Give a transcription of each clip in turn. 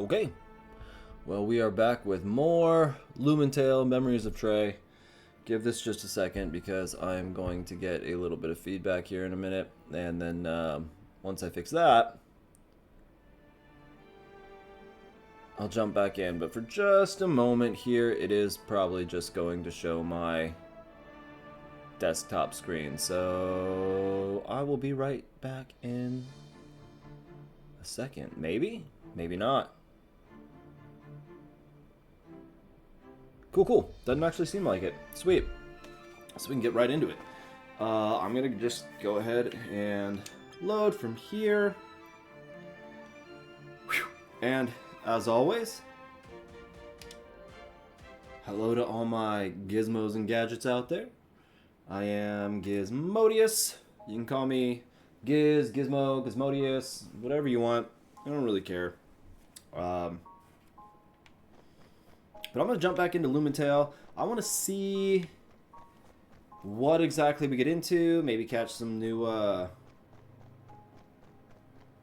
Okay, well, we are back with more LumenTale Memories of Trey. Give this just a second because I'm going to get a little bit of feedback here in a minute, and then once I fix that, I'll jump back in. But for just a moment here, it is probably just going to show my desktop screen. So I will be right back in a second. Maybe? Maybe not. Cool, cool. Doesn't actually seem like it. Sweet. So we can get right into it. I'm going to just go ahead and load from here. Whew. And as always, hello to all my gizmos and gadgets out there. I am Gizmodius. You can call me Giz, Gizmo, Gizmodius, whatever you want. I don't really care. But I'm going to jump back into LumenTale. I want to see what exactly we get into. Maybe catch some new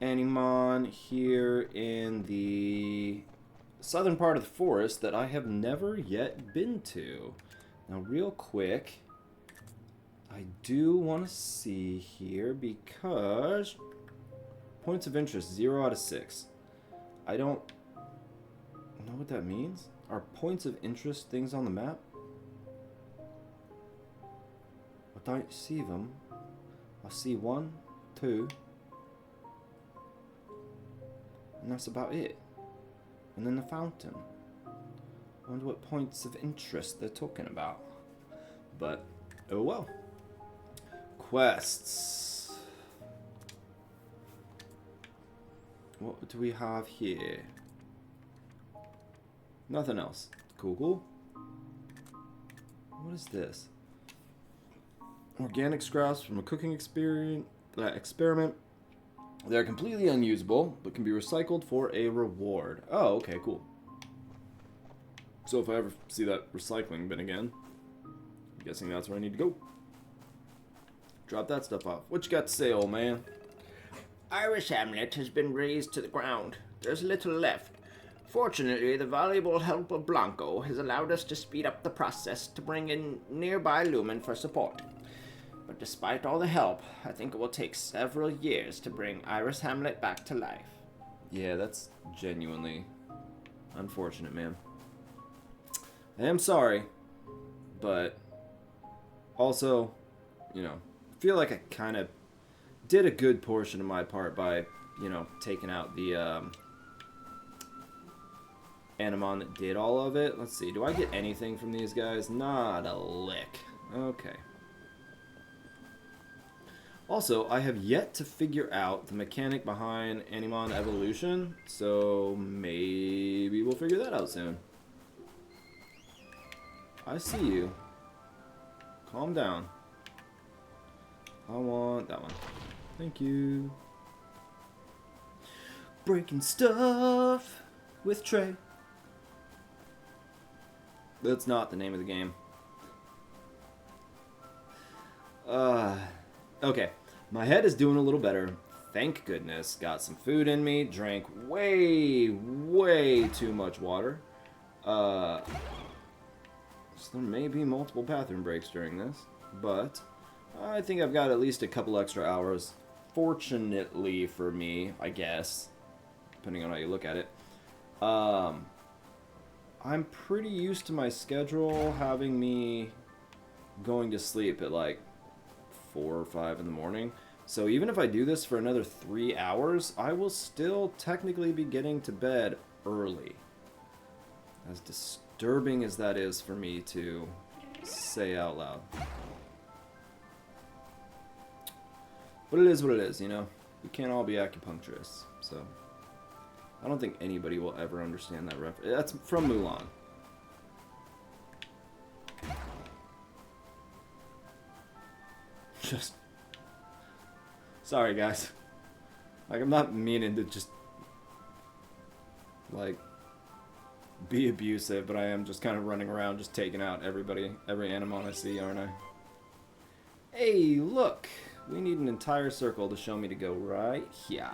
Animon here in the southern part of the forest that I have never yet been to. Now, real quick, I do want to see here because points of interest, 0 out of 6. I don't know what that means. Are points of interest things on the map? I don't see them. I see 1, 2, and that's about it. And then the fountain. I wonder what points of interest they're talking about. But, oh well. Quests. What do we have here? Nothing else. Cool, cool. What is this? Organic scraps from a cooking experiment. They're completely unusable, but can be recycled for a reward. Oh, okay, cool. So if I ever see that recycling bin again, I'm guessing that's where I need to go. Drop that stuff off. What you got to say, old man? Irish Hamlet has been razed to the ground. There's little left. Fortunately, the valuable help of Blanco has allowed us to speed up the process to bring in nearby Lumen for support. But despite all the help, I think it will take several years to bring Iris Hamlet back to life. Yeah, that's genuinely unfortunate, man. I am sorry, but also, you know, I feel like I kind of did a good portion of my part by, you know, taking out the Animon that did all of it. Let's see, do I get anything from these guys? Not a lick. Okay. Also, I have yet to figure out the mechanic behind Animon evolution, so maybe we'll figure that out soon. I see you. Calm down. I want that one. Thank you. Breaking stuff with Trey. That's not the name of the game. Okay. My head is doing a little better. Thank goodness. Got some food in me. Drank way too much water. So there may be multiple bathroom breaks during this. But I think I've got at least a couple extra hours. Fortunately for me, I guess. Depending on how you look at it. I'm pretty used to my schedule having me going to sleep at like 4 or 5 in the morning. So even if I do this for another 3 hours, I will still technically be getting to bed early. As disturbing as that is for me to say out loud. But it is what it is, you know? We can't all be acupuncturists, so I don't think anybody will ever understand that reference. That's from Mulan. Just... Sorry, guys. Like, I'm not meaning to just... like... be abusive, but I am just kind of running around just taking out everybody, every Animon I see, aren't I? Hey, look! We need an entire circle to show me to go right here.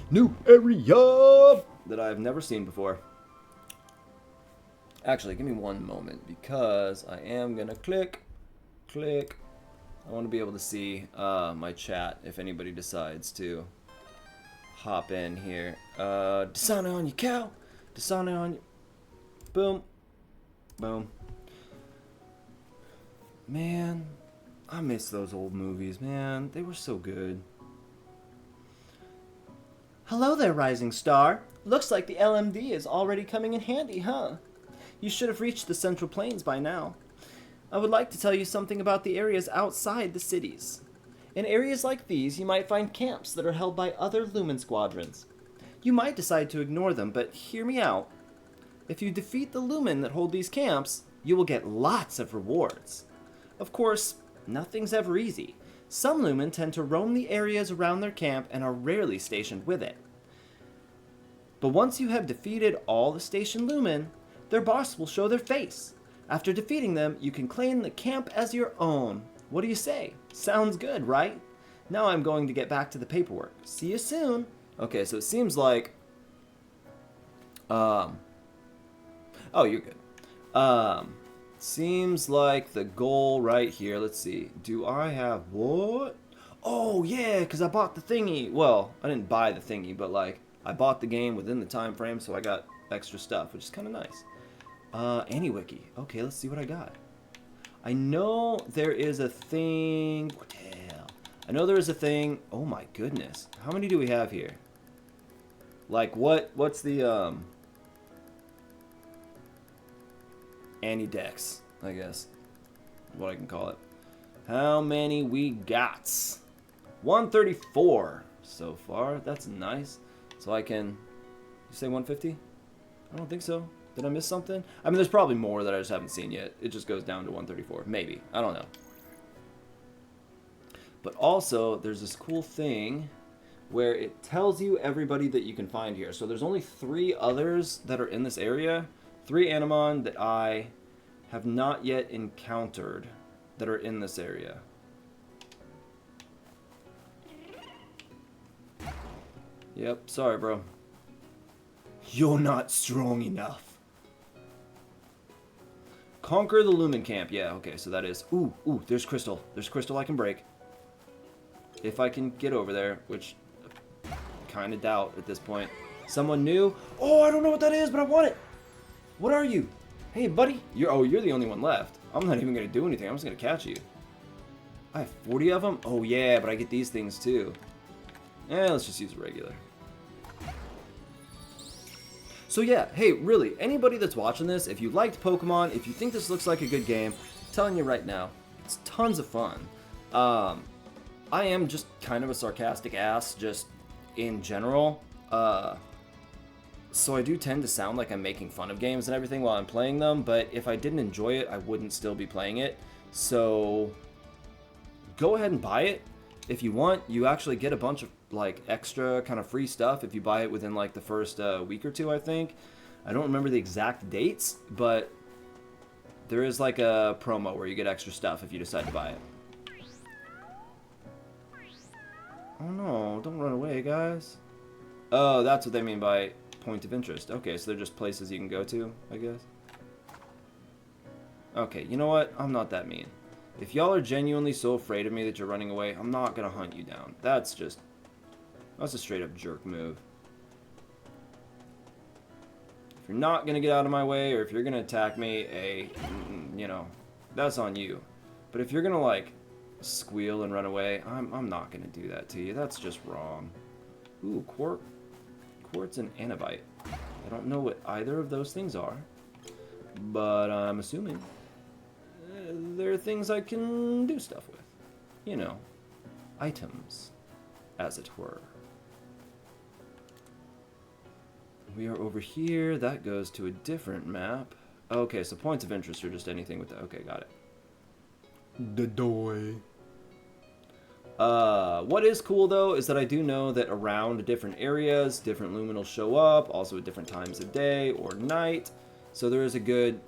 New area that I've never seen before. Actually, give me one moment because I am going to click. I want to be able to see my chat if anybody decides to hop in here. Desana on you, cow. Desana on you. Boom. Boom. Man, I miss those old movies, man. They were so good. Hello there, Rising Star. Looks like the LMD is already coming in handy, huh? You should have reached the Central Plains by now. I would like to tell you something about the areas outside the cities. In areas like these, you might find camps that are held by other Lumen squadrons. You might decide to ignore them, but hear me out. If you defeat the Lumen that hold these camps, you will get lots of rewards. Of course, nothing's ever easy. Some Lumen tend to roam the areas around their camp and are rarely stationed with it. But once you have defeated all the station Lumen, their boss will show their face. After defeating them, you can claim the camp as your own. What do you say? Sounds good, right? Now I'm going to get back to the paperwork. See you soon. Okay, so it seems like... Oh, you're good. Seems like the goal right here. Let's see. Do I have what? Oh, yeah, because I bought the thingy. Well, I didn't buy the thingy, but, like, I bought the game within the time frame, so I got extra stuff, which is kind of nice. AnyWiki. Okay, let's see what I got. I know there is a thing. What the hell? I know there is a thing. Oh my goodness. How many do we have here? Like what's the Anydex, I guess. What I can call it. How many we got? 134 so far. That's nice. So I can... You say 150? I don't think so. Did I miss something? I mean, there's probably more that I just haven't seen yet. It just goes down to 134. Maybe. I don't know. But also, there's this cool thing where it tells you everybody that you can find here. So there's only 3 others that are in this area. 3 Animon that I have not yet encountered that are in this area. Yep, sorry, bro. You're not strong enough. Conquer the Lumen camp. Yeah, okay, so that is... Ooh, there's crystal. There's crystal I can break. If I can get over there, which I kind of doubt at this point. Someone new? Oh, I don't know what that is, but I want it. What are you? Hey, buddy. You're the only one left. I'm not even going to do anything. I'm just going to catch you. I have 40 of them? Oh, yeah, but I get these things, too. Let's just use regular. So yeah, hey, really, anybody that's watching this, if you liked Pokemon, if you think this looks like a good game, I'm telling you right now, it's tons of fun. I am just kind of a sarcastic ass, just in general. So I do tend to sound like I'm making fun of games and everything while I'm playing them, but if I didn't enjoy it, I wouldn't still be playing it. So go ahead and buy it. If you want, you actually get a bunch of like extra kind of free stuff if you buy it within like the first week or 2, I think. I don't remember the exact dates, but there is like a promo where you get extra stuff if you decide to buy it. Oh no, don't run away, guys. Oh, that's what they mean by point of interest. Okay, so they're just places you can go to, I guess. Okay, you know what? I'm not that mean. If y'all are genuinely so afraid of me that you're running away, I'm not gonna hunt you down. That's a straight up jerk move. If you're not gonna get out of my way, or if you're gonna attack me, you know, that's on you. But if you're gonna like squeal and run away, I'm not gonna do that to you. That's just wrong. Ooh, quartz and anabite. I don't know what either of those things are, but I'm assuming there are things I can do stuff with. You know, items, as it were. We are over here. That goes to a different map. Okay, so points of interest are just anything with that. Okay, got it. The doy. What is cool though is that I do know that around different areas, different lumen will show up, also at different times of day or night. So there is a good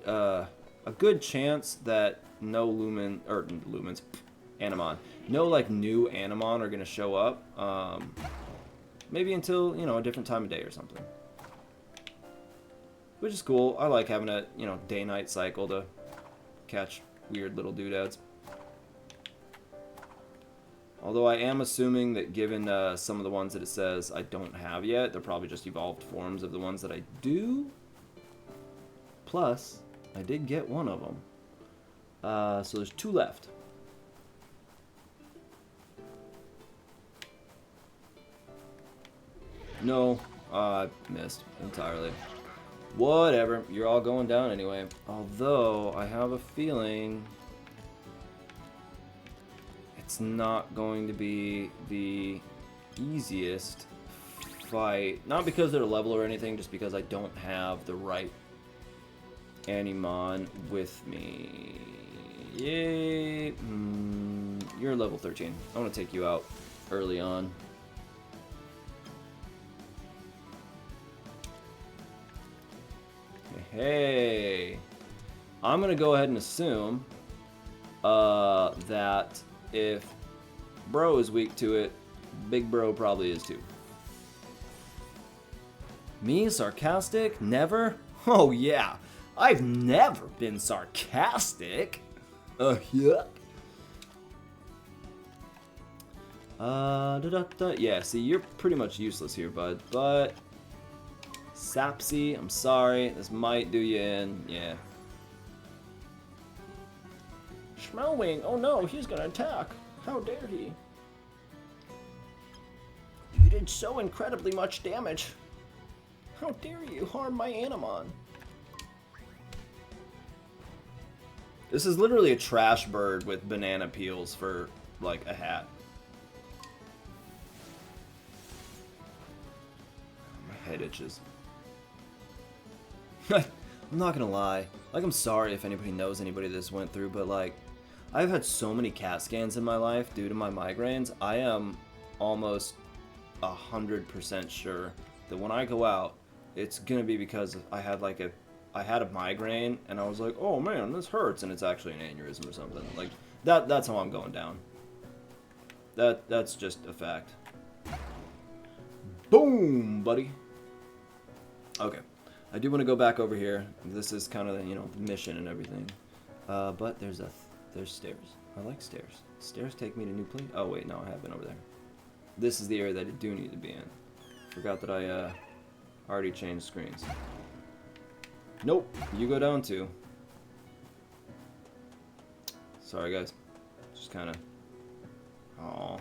chance that no lumen or lumens, Animon. No, like, new Animon are going to show up. Maybe until, you know, a different time of day or something. Which is cool. I like having a, you know, day-night cycle to catch weird little doodads. Although I am assuming that given some of the ones that it says I don't have yet, they're probably just evolved forms of the ones that I do. Plus, I did get one of them. So there's 2 left. No, I missed entirely. Whatever, you're all going down anyway. Although, I have a feeling it's not going to be the easiest fight. Not because they're level or anything, just because I don't have the right Animon with me. Yay! You're level 13. I want to take you out early on. Hey! I'm going to go ahead and assume that if Bro is weak to it, Big Bro probably is too. Me? Sarcastic? Never? Oh yeah, I've never been sarcastic. Yeah. Yeah, see, you're pretty much useless here, bud. But Sapsy, I'm sorry, this might do you in. Yeah. Schmelwing, oh no, he's gonna attack. How dare he? You did so incredibly much damage. How dare you harm my Animon? This is literally a trash bird with banana peels for, like, a hat. My head itches. I'm not gonna lie. Like, I'm sorry if anybody knows anybody this went through, but, like, I've had so many CAT scans in my life due to my migraines. I am almost 100% sure that when I go out, it's gonna be because I had a migraine and I was like, oh man, this hurts, and it's actually an aneurysm or something. Like that's how I'm going down. That's just a fact. Boom, buddy. Okay, I do want to go back over here. This is kind of the, you know, mission and everything. But there's stairs. I like stairs. Stairs take me to new place. Oh wait, no, I have been over there. This is the area that I do need to be in. Forgot that I already changed screens. Nope, you go down too. Sorry guys. Just kind of... Aw.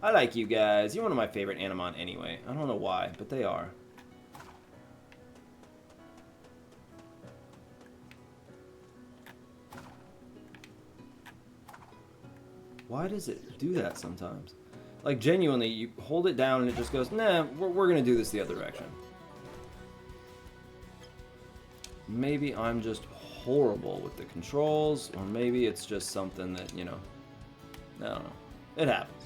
I like you guys. You're one of my favorite Animon anyway. I don't know why, but they are. Why does it do that sometimes? Like, genuinely, you hold it down and it just goes, nah, we're gonna do this the other direction. Maybe I'm just horrible with the controls, or maybe it's just something that, you know, I don't know. It happens.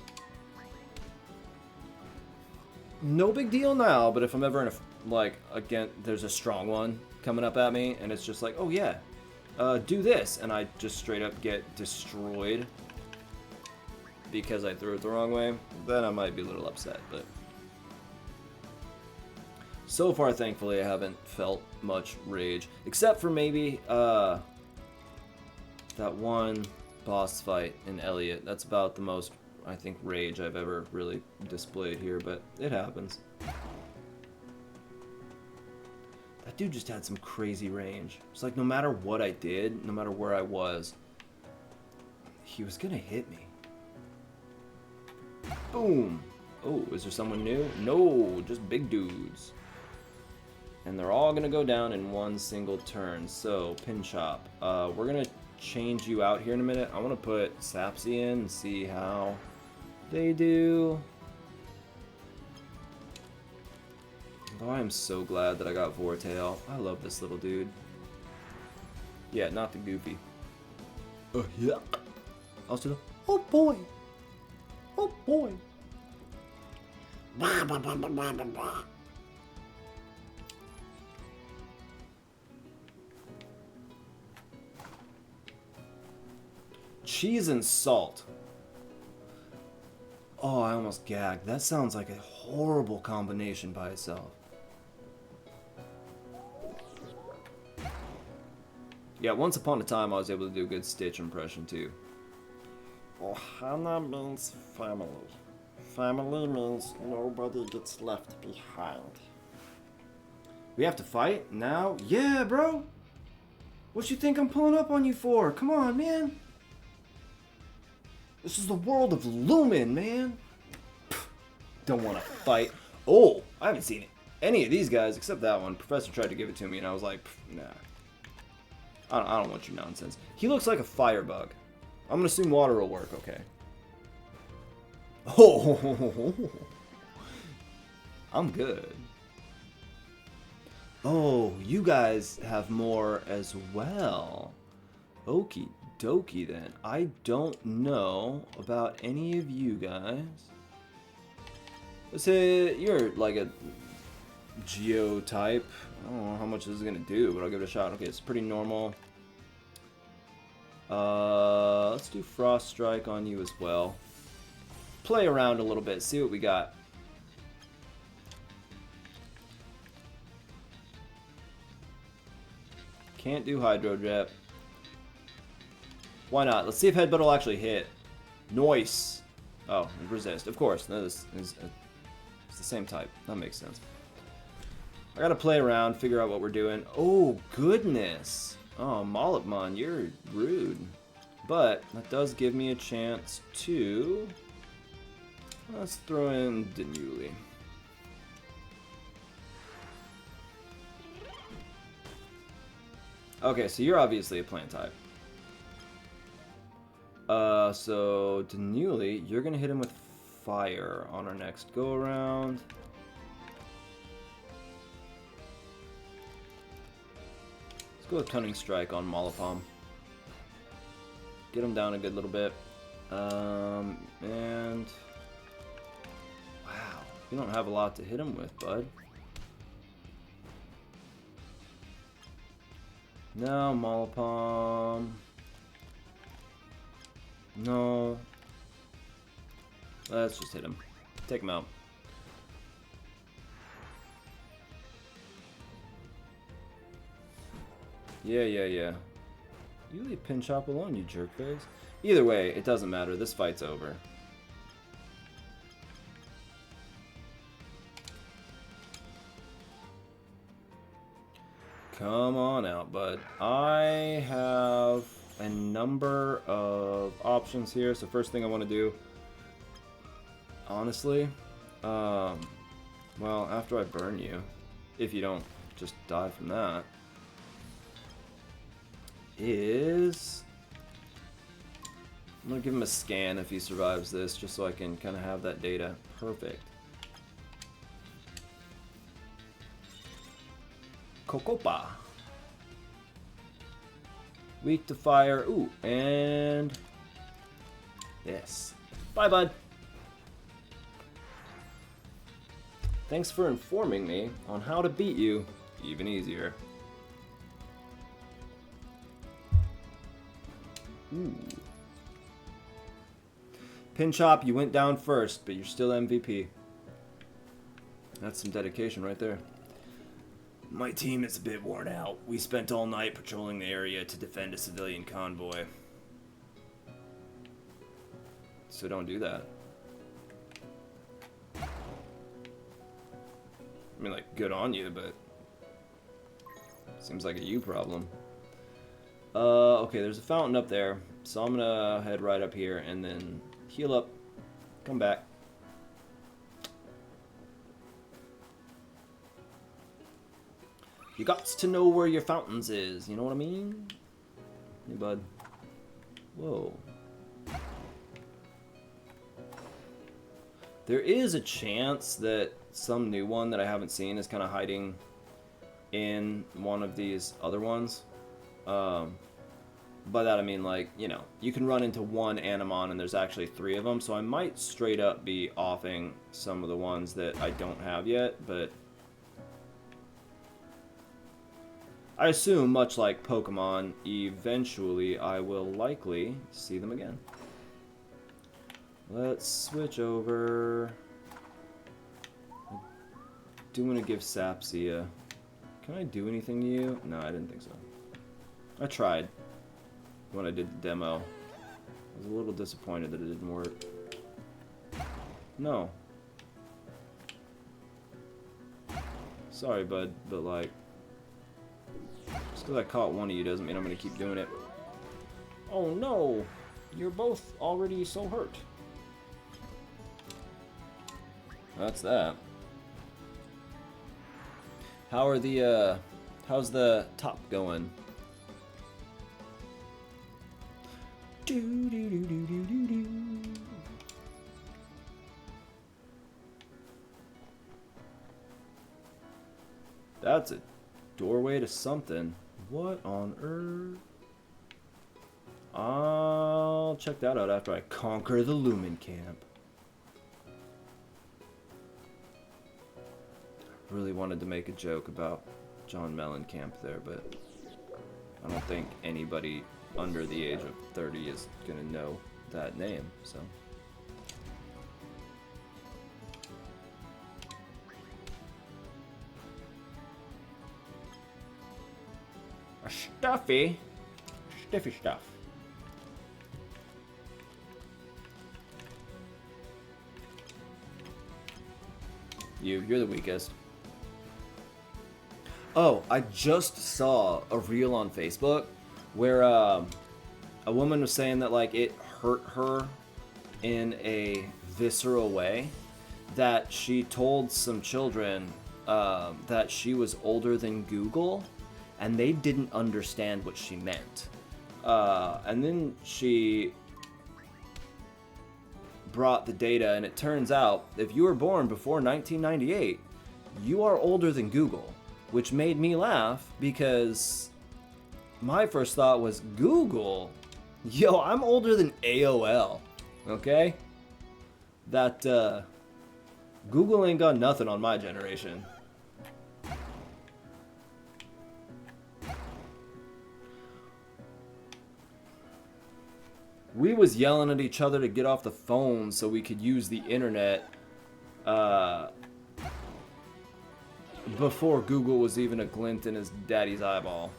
No big deal now, but if I'm ever in a, like, again, there's a strong one coming up at me, and it's just like, oh yeah, do this, and I just straight up get destroyed because I threw it the wrong way, then I might be a little upset, but so far, thankfully, I haven't felt much rage, except for maybe that one boss fight in Elliot. That's about the most, I think, rage I've ever really displayed here, but it happens. That dude just had some crazy range. It's like no matter what I did, no matter where I was, he was gonna hit me. Boom! Oh, is there someone new? No, just big dudes. And they're all gonna go down in one single turn. So, Pin Chop. We're gonna change you out here in a minute. I wanna put Sapsy in and see how they do. Oh, I am so glad that I got Vortail. I love this little dude. Yeah, not the Goofy. Yeah. Also the, oh boy. Oh boy. Bah, bah, bah, bah, bah, bah, bah. Cheese and salt. Oh, I almost gagged. That sounds like a horrible combination by itself. Yeah, once upon a time I was able to do a good Stitch impression too. Ohana means family. Family means nobody gets left behind. We have to fight now? Yeah, bro! What you think I'm pulling up on you for? Come on, man! This is the world of Lumen, man! Pfft, don't want to fight. Oh, I haven't seen any of these guys except that one. Professor tried to give it to me and I was like, nah. I don't want your nonsense. He looks like a firebug. I'm gonna assume water will work, okay. Oh, I'm good. Oh, you guys have more as well. Okie dokie then. I don't know about any of you guys. Let's say you're like a geo type. I don't know how much this is gonna do, but I'll give it a shot. Okay, it's pretty normal. Let's do Frost Strike on you as well. Play around a little bit, see what we got. Can't do Hydro Jet. Why not? Let's see if Headbutt will actually hit. Noise. Oh, resist. Of course. No, this is it's the same type. That makes sense. I gotta play around, figure out what we're doing. Oh, goodness. Oh, Molotmon, you're rude. But that does give me a chance to... Let's throw in Denuli. Okay, so you're obviously a plant type. So Denuli, you're gonna hit him with fire on our next go around. Let's go with Cunning Strike on Molotpom. Get him down a good little bit. And wow, you don't have a lot to hit him with, bud. No, Molotpom. No. Let's just hit him. Take him out. Yeah. You leave Pinchop alone, you jerkface. Either way, it doesn't matter. This fight's over. Come on out, bud. I have a number of options here. So first thing I want to do, honestly, well, after I burn you, if you don't just die from that, is I'm gonna give him a scan if he survives this, just so I can kind of have that data. Perfect. Kokopa. Weak to fire. Ooh, and yes. Bye, bud. Thanks for informing me on how to beat you even easier. Ooh. Pinchop, you went down first, but you're still MVP. That's some dedication right there. My team is a bit worn out. We spent all night patrolling the area to defend a civilian convoy. So don't do that. I mean, like, good on you, but seems like a you problem. Okay, there's a fountain up there, so I'm gonna head right up here and then heal up, come back. You got to know where your fountains is, you know what I mean? Hey, bud. Whoa. There is a chance that some new one that I haven't seen is kind of hiding in one of these other ones. By that I mean, like, you know, you can run into one Animon and there's actually 3 of them, so I might straight up be offing some of the ones that I don't have yet, but I assume, much like Pokemon, eventually I will likely see them again. Let's switch over. I do want to give Sapsia. Can I do anything to you? No, I didn't think so. I tried when I did the demo. I was a little disappointed that it didn't work. No. Sorry, bud, but like, just because I caught one of you doesn't mean I'm going to keep doing it. Oh no! You're both already so hurt. That's that. How are the, how's the top going? That's a doorway to something. What on earth? I'll check that out after I conquer the Lumen camp. I really wanted to make a joke about John Mellencamp there, but I don't think anybody under the age of 30 is gonna know that name, so. A stuffy stuff. You're the weakest. Oh, I just saw a reel on Facebook where a woman was saying that like it hurt her in a visceral way, that she told some children that she was older than Google, and they didn't understand what she meant. And then she brought the data, and it turns out if you were born before 1998, you are older than Google, which made me laugh because my first thought was, Google? Yo, I'm older than AOL, okay? That, Google ain't got nothing on my generation. We was yelling at each other to get off the phone so we could use the internet, before Google was even a glint in his daddy's eyeball.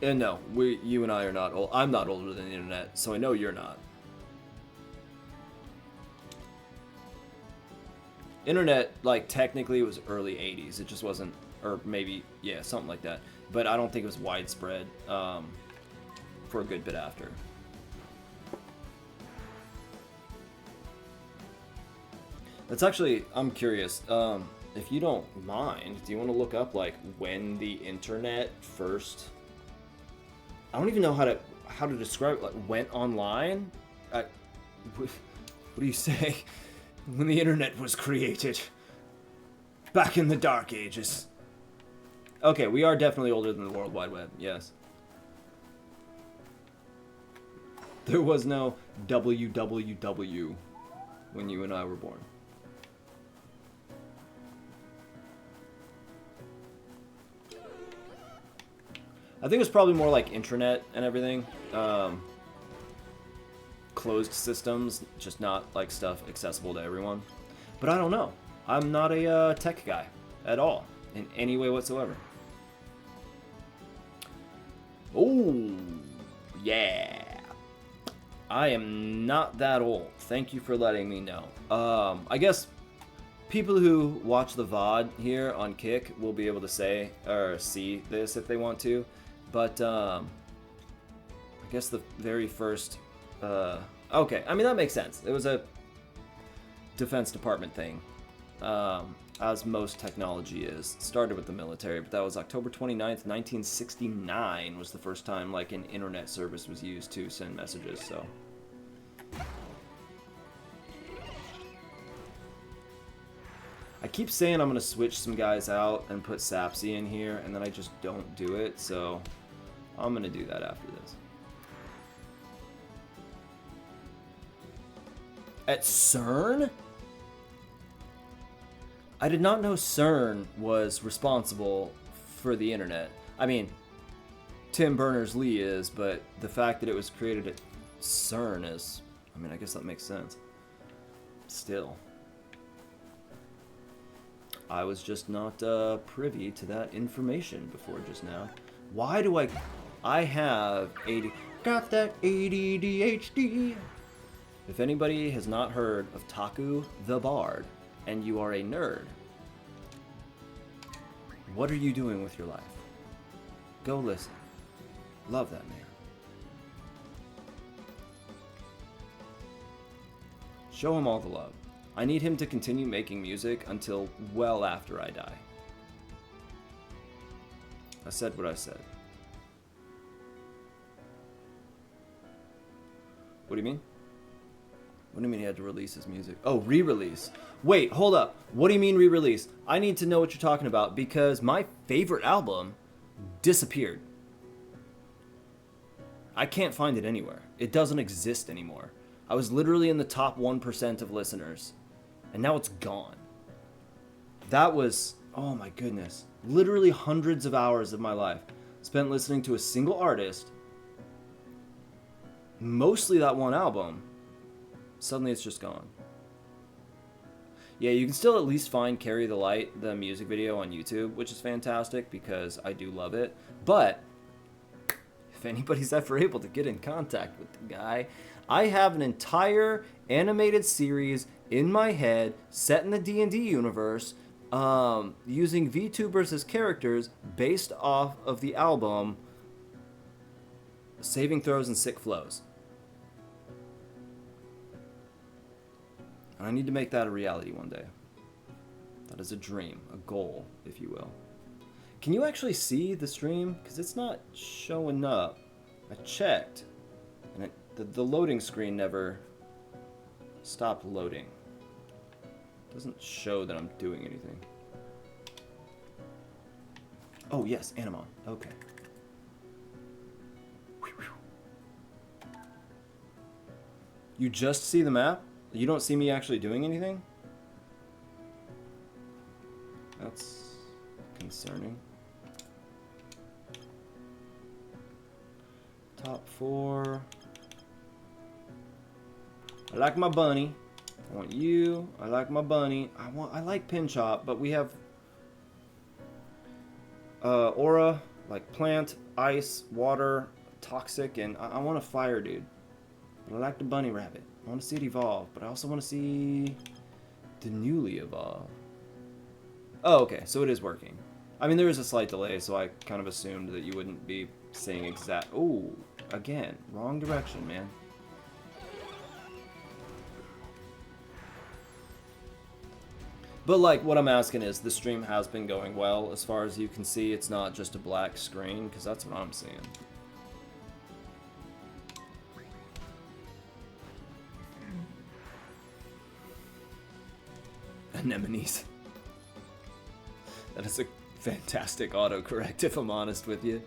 And no, you and I are not old. I'm not older than the internet, so I know you're not. Internet, like, technically it was early 80s. It just wasn't, or maybe, yeah, something like that. But I don't think it was widespread for a good bit after. That's actually, I'm curious. If you don't mind, do you want to look up, like, when the internet first... I don't even know how to describe it. Like, went online? What do you say? When the internet was created. Back in the dark ages. Okay, we are definitely older than the World Wide Web, yes. There was no WWW when you and I were born. I think it's probably more like intranet and everything. Closed systems, just not like stuff accessible to everyone. But I don't know. I'm not a tech guy at all, in any way whatsoever. Oh, yeah. I am not that old. Thank you for letting me know. I guess people who watch the VOD here on Kick will be able to say or see this if they want to. But, I guess the very first, okay, I mean, that makes sense. It was a Defense Department thing, as most technology is. It started with the military, but that was October 29th, 1969 was the first time, like, an internet service was used to send messages, so. I keep saying I'm going to switch some guys out and put Sapsy in here, and then I just don't do it, so I'm going to do that after this. At CERN? I did not know CERN was responsible for the internet. I mean, Tim Berners-Lee is, but the fact that it was created at CERN is mean, I guess that makes sense. Still. I was just not privy to that information before just now. Why do I have got that ADHD. If anybody has not heard of Taku the Bard, and you are a nerd, what are you doing with your life? Go listen. Love that man. Show him all the love. I need him to continue making music until well after I die. I said what I said. What do you mean? What do you mean he had to release his music? Oh, re-release. Wait, hold up. What do you mean re-release? I need to know what you're talking about because my favorite album disappeared. I can't find it anywhere. It doesn't exist anymore. I was literally in the top 1% of listeners, and now it's gone. That was, oh my goodness, literally hundreds of hours of my life spent listening to a single artist, mostly that one album. Suddenly it's just gone. Yeah, you can still at least find Carry the Light, the music video on YouTube, which is fantastic because I do love it. But if anybody's ever able to get in contact with the guy, I have an entire animated series in my head set in the D&D universe using VTubers as characters based off of the album Saving Throws and Sick Flows. And I need to make that a reality one day. That is a dream, a goal, if you will. Can you actually see the stream? Because it's not showing up. I checked, and the loading screen never stopped loading. It doesn't show that I'm doing anything. Oh, yes, Animon. Okay. You just see the map? You don't see me actually doing anything? That's concerning. Top 4. I like my bunny. I want you. I like my bunny. I like Pinchop, but we have aura, like plant, ice, water, toxic, and I want a fire dude. But I like the bunny rabbit. I want to see it evolve, but I also want to see the newly evolve. Oh, okay, so it is working. I mean, there is a slight delay, so I kind of assumed that you wouldn't be saying exact... Oh, again, wrong direction, man. But, like, what I'm asking is, the stream has been going well. As far as you can see, it's not just a black screen, because that's what I'm seeing. Anemones. That is a fantastic autocorrect, if I'm honest with you.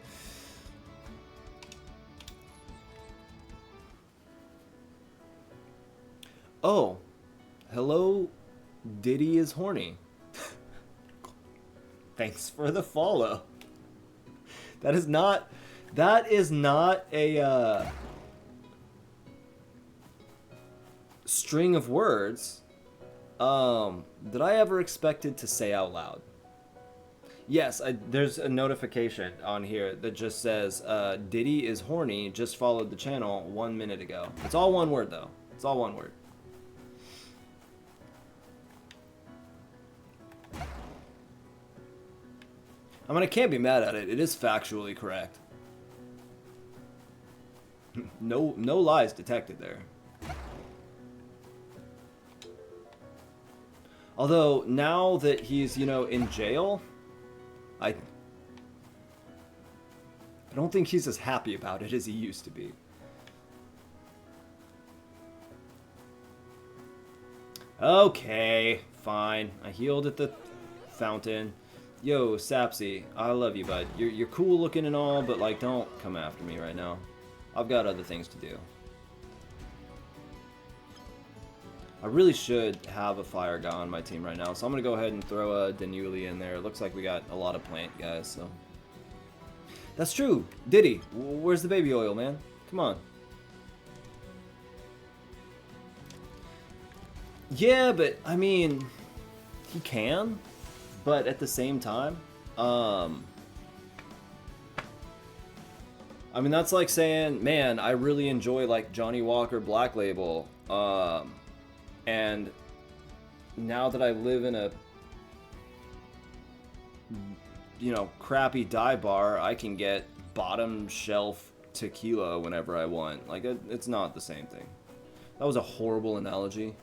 Oh, hello, Diddy is horny. Thanks for the follow. That is not a string of words that I ever expected to say out loud. Yes, there's a notification on here that just says Diddy is horny, just followed the channel 1 minute ago. It's all one word though. It's all one word. I mean, I can't be mad at it. It is factually correct. No lies detected there. Although, now that he's, you know, in jail, I don't think he's as happy about it as he used to be. Okay, fine. I healed at the fountain. Yo, Sapsy, I love you, bud. You're cool looking and all, but, like, don't come after me right now. I've got other things to do. I really should have a fire guy on my team right now, so I'm going to go ahead and throw a Danuli in there. It looks like we got a lot of plant guys, so... That's true! Diddy, where's the baby oil, man? Come on. Yeah, but I mean, he can, but at the same time, I mean, that's like saying, man, I really enjoy like Johnny Walker Black Label, and now that I live in a, crappy dive bar, I can get bottom shelf tequila whenever I want. Like, it's not the same thing. That was a horrible analogy.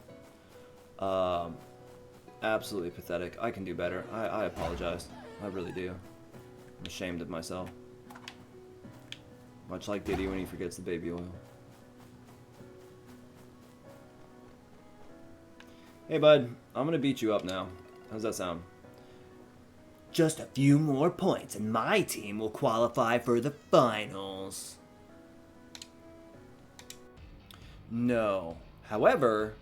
Absolutely pathetic. I can do better. I apologize. I really do. I'm ashamed of myself. Much like Diddy when he forgets the baby oil. Hey, bud. I'm gonna beat you up now. How's that sound? Just a few more points and my team will qualify for the finals. No. However,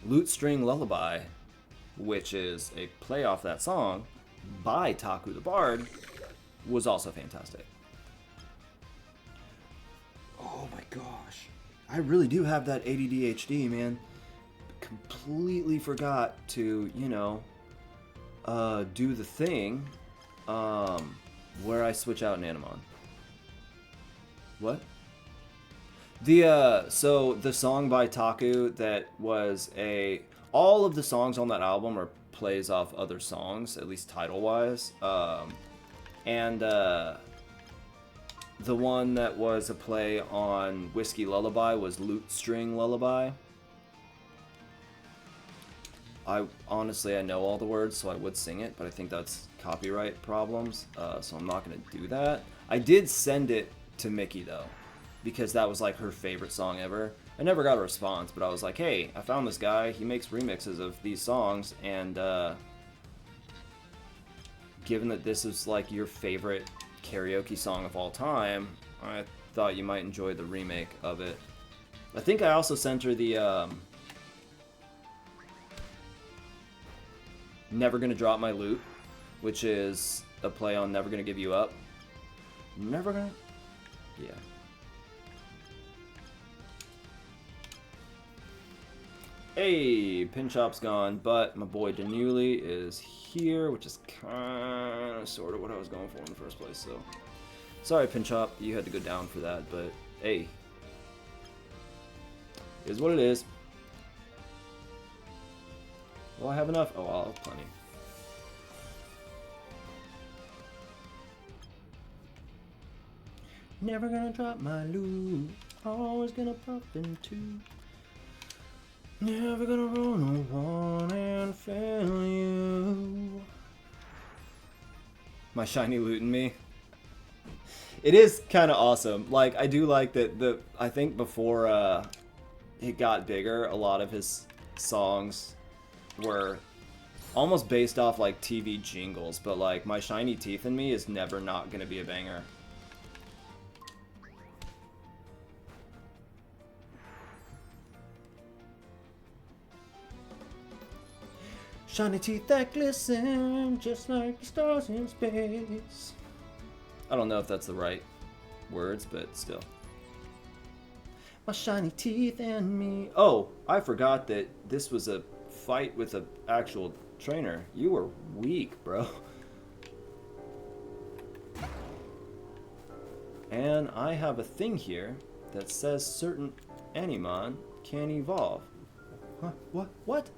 Lute String Lullaby, which is a play off that song by Taku the Bard, was also fantastic. Oh my gosh. I really do have that ADDHD, man. Completely forgot to, do the thing where I switch out an Animon. What? So the song by Taku that was all of the songs on that album are plays off other songs, at least title-wise. And the one that was a play on Whiskey Lullaby was Lute String Lullaby. I know all the words, so I would sing it, but I think that's copyright problems, so I'm not going to do that. I did send it to Mickey, though, because that was, like, her favorite song ever. I never got a response, but I was like, hey, I found this guy. He makes remixes of these songs, and given that this is, like, your favorite karaoke song of all time, I thought you might enjoy the remake of it. I think I also sent her the, Never Gonna Drop My Loot, which is a play on Never Gonna Give You Up. Never gonna... Yeah. Hey, Pinchop's gone, but my boy Danuli is here, which is kind of sort of what I was going for in the first place, so... Sorry, Pinchop, you had to go down for that, but hey. It is what it is. Will I have enough? Oh, I'll have plenty. Never gonna drop my loot. Always gonna pop into. Never gonna roll no one and fail you. My shiny loot in me. It is kind of awesome. Like, I do like that I think before it got bigger, a lot of his songs were almost based off like TV jingles, but like My Shiny Teeth in Me is never not gonna be a banger. Shiny teeth that glisten just like the stars in space. I don't know if that's the right words, but still. My shiny teeth and me. Oh, I forgot that this was a fight with an actual trainer. You were weak, bro. And I have a thing here that says certain Animon can evolve. Huh? What?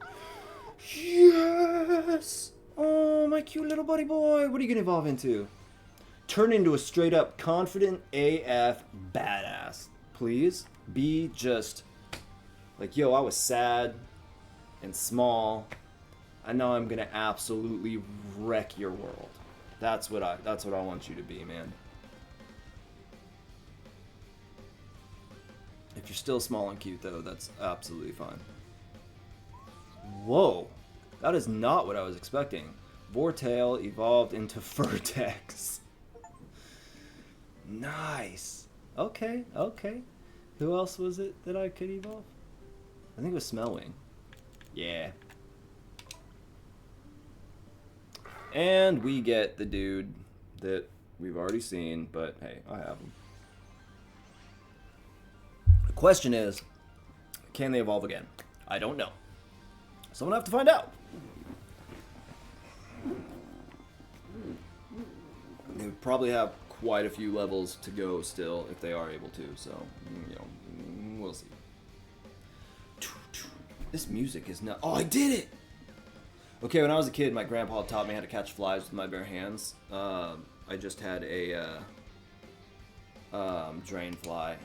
Yes! Oh, my cute little buddy boy. What are you gonna evolve into? Turn into a straight up confident AF badass. Please be just like, yo, I was sad and small. I know I'm gonna absolutely wreck your world. That's what I want you to be, man. If you're still small and cute though, that's absolutely fine. Whoa, that is not what I was expecting. Vortail evolved into Furtex. Nice. Okay. Who else was it that I could evolve? I think it was Smellwing. Yeah. And we get the dude that we've already seen, but hey, I have him. The question is, can they evolve again? I don't know. Someone have to find out. They would probably have quite a few levels to go still if they are able to, so, you know, we'll see. This music is not... Oh, I did it! Okay, when I was a kid, my grandpa taught me how to catch flies with my bare hands. I just had a drain fly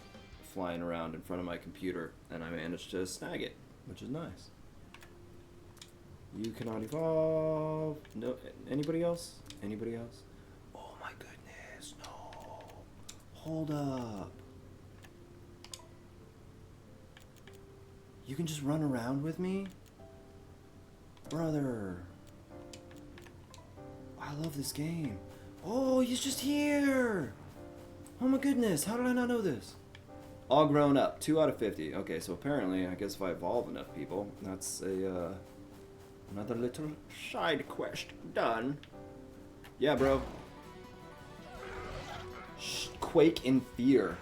flying around in front of my computer, and I managed to snag it, which is nice. You cannot evolve. No, anybody else? Anybody else? Oh my goodness, no. Hold up. You can just run around with me? Brother. I love this game. Oh, he's just here. Oh my goodness, how did I not know this? All grown up, 2 out of 50. Okay, so apparently, I guess if I evolve enough people, that's a, another little side quest done. Yeah, bro. Quake in fear.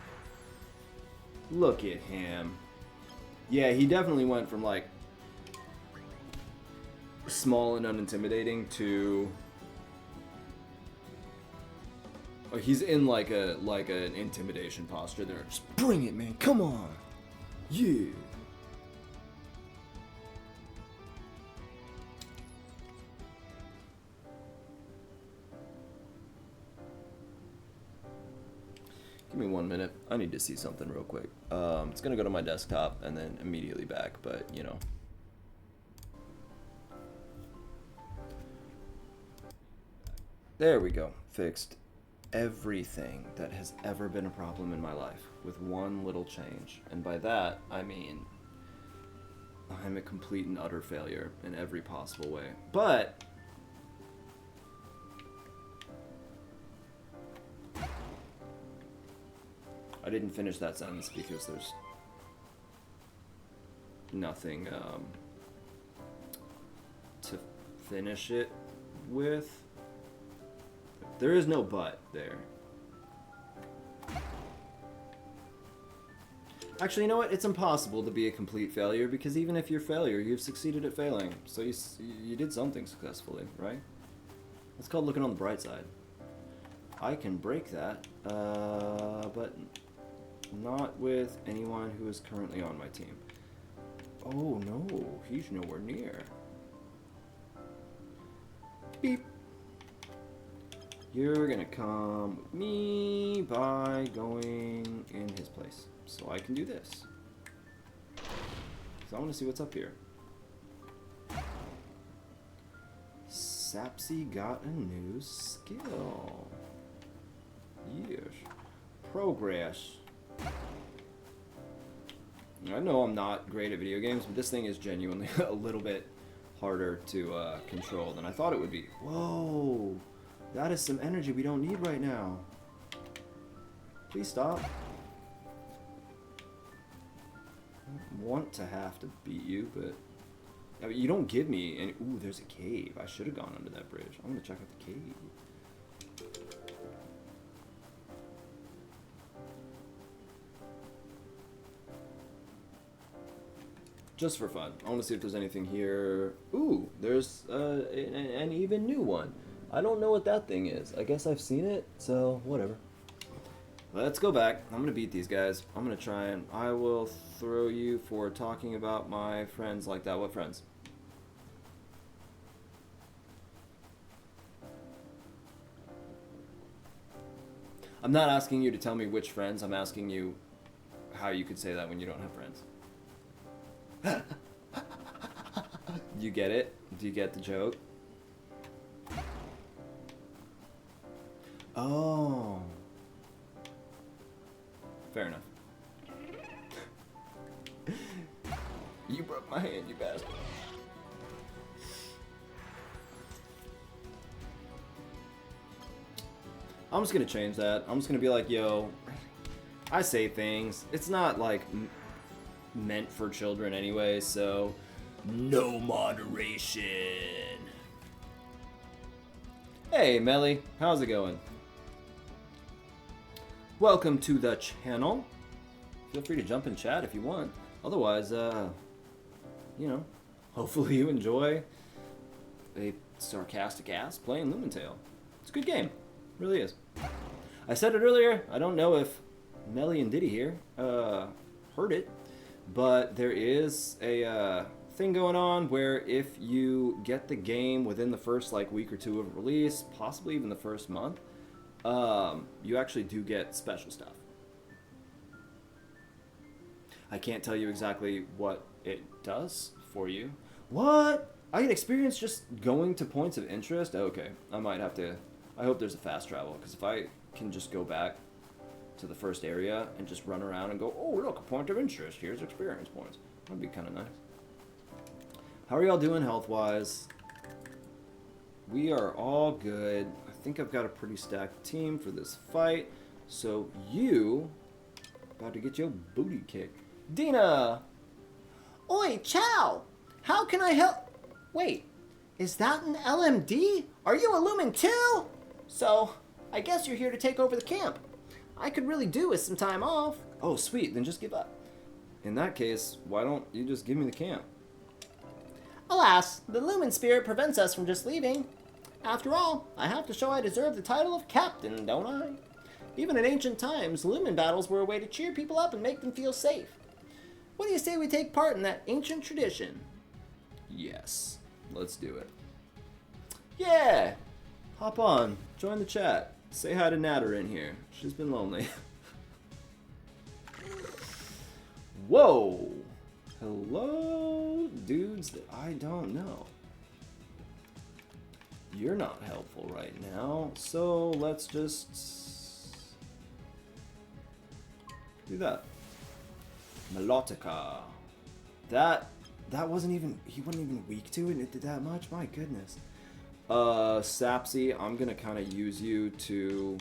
Look at him. Yeah, he definitely went from, like, small and unintimidating to... Oh, he's in, like, an intimidation posture there. Just bring it, man. Come on. Yeah. Give me 1 minute. I need to see something real quick. It's gonna go to my desktop and then immediately back, but you know. There we go. Fixed everything that has ever been a problem in my life with one little change. And by that, I mean I'm a complete and utter failure in every possible way. But I didn't finish that sentence because there's nothing to finish it with. There is no but there. Actually, you know what? It's impossible to be a complete failure because even if you're a failure, you've succeeded at failing. So you did something successfully, right? It's called looking on the bright side. I can break that, but not with anyone who is currently on my team. Oh no, he's nowhere near. Beep. You're gonna come with me by going in his place. So I can do this. So I want to see what's up here. Sapsy got a new skill. Yes. Progress. I know I'm not great at video games, but this thing is genuinely a little bit harder to control than I thought it would be. Whoa! That is some energy we don't need right now. Please stop. I don't want to have to beat you, but... I mean, you don't give me any... Ooh, there's a cave. I should have gone under that bridge. I'm gonna check out the cave. Just for fun. I want to see if there's anything here. Ooh, there's an even new one. I don't know what that thing is. I guess I've seen it, so whatever. Let's go back. I'm gonna beat these guys. I'm gonna try and I will throw you for talking about my friends like that. What friends? I'm not asking you to tell me which friends. I'm asking you how you could say that when you don't have friends. You get it? Do you get the joke? Oh. Fair enough. You broke my hand, you bastard. I'm just gonna change that. I'm just gonna be like, yo, I say things. It's not like meant for children anyway, so no moderation. Hey, Melly, how's it going? Welcome to the channel. Feel free to jump in chat if you want. Otherwise, you you know, hopefully you enjoy a sarcastic ass playing LumenTale. It's a good game. It really is. I said it earlier. I don't know if Melly and Diddy here heard it, but there is a thing going on where if you get the game within the first like week or two of release, possibly even the first month, you actually do get special stuff. I can't tell you exactly what it does for you. What? I can experience just going to points of interest? Okay, I might have to... I hope there's a fast travel, because if I can just go back to the first area and just run around and go, oh, look, a point of interest. Here's experience points. That'd be kind of nice. How are y'all doing health-wise? We are all good. I think I've got a pretty stacked team for this fight. So you... about to get your booty kicked. Dina! Oi, Chow! How can I help? Wait, is that an LMD? Are you a LumenTale? So, I guess you're here to take over the camp. I could really do with some time off. Oh, sweet. Then just give up. In that case, why don't you just give me the camp? Alas, the Lumen spirit prevents us from just leaving. After all, I have to show I deserve the title of captain, don't I? Even in ancient times, Lumen battles were a way to cheer people up and make them feel safe. What do you say we take part in that ancient tradition? Yes. Let's do it. Yeah! Hop on. Join the chat. Say hi to Natter in here. She's been lonely. Whoa! Hello, dudes that I don't know. You're not helpful right now, so let's just do that. Melodica. That wasn't even, he wasn't even weak to it and it did that much? My goodness. Sapsy, I'm gonna kind of use you to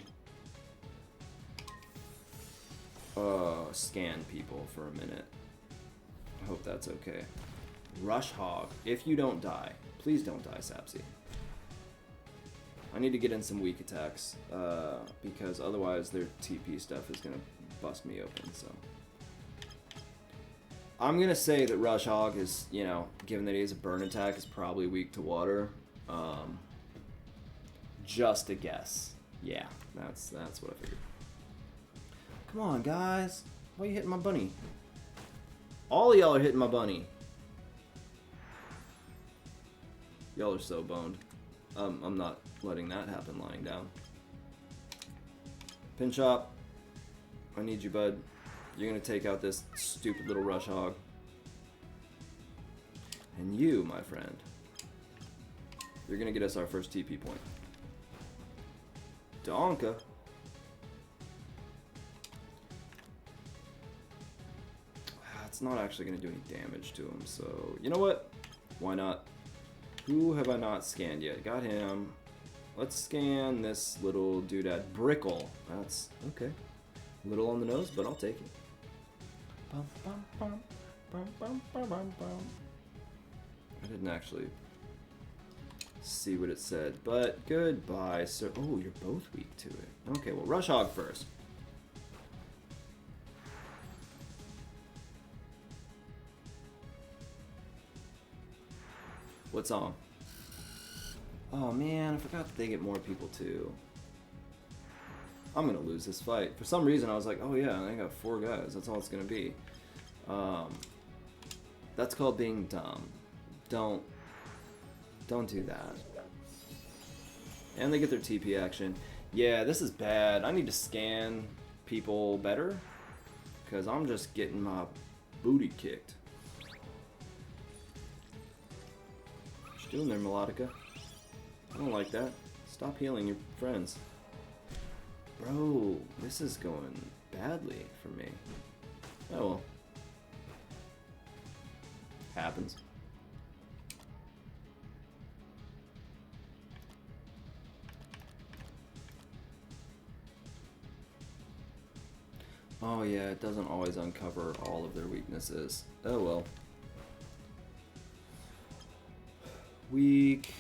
scan people for a minute. I hope that's okay. Rush Hog, if you don't die, please don't die, Sapsy. I need to get in some weak attacks, because otherwise their TP stuff is gonna bust me open, so. I'm gonna say that Rush Hog is, you know, given that he has a burn attack, is probably weak to water. Just a guess. Yeah, that's what I figured. Come on, guys. Why are you hitting my bunny? All of y'all are hitting my bunny. Y'all are so boned. I'm not letting that happen lying down. Pinchop, I need you, bud. You're gonna take out this stupid little Rush Hog. And you, my friend, you're gonna get us our first TP point. Donka. It's not actually gonna do any damage to him, so you know what? Why not? Who have I not scanned yet? Got him. Let's scan this little doodad. Brickle. That's okay. A little on the nose, but I'll take it. Bum, bum, bum, bum, bum, bum, bum, bum. I didn't actually see what it said, but goodbye, sir. Oh, you're both weak to it. Okay, well, Rush Hog first. What's on? Oh man, I forgot that they get more people too. I'm gonna lose this fight. For some reason I was like, oh yeah, I got 4 guys, that's all it's gonna be. That's called being dumb. Don't do that. And they get their TP action. Yeah, this is bad. I need to scan people better, because I'm just getting my booty kicked. What you doing there, Melodica? I don't like that. Stop healing your friends. Bro, this is going badly for me. Oh well. Happens. Oh yeah, it doesn't always uncover all of their weaknesses. Oh well. Weak.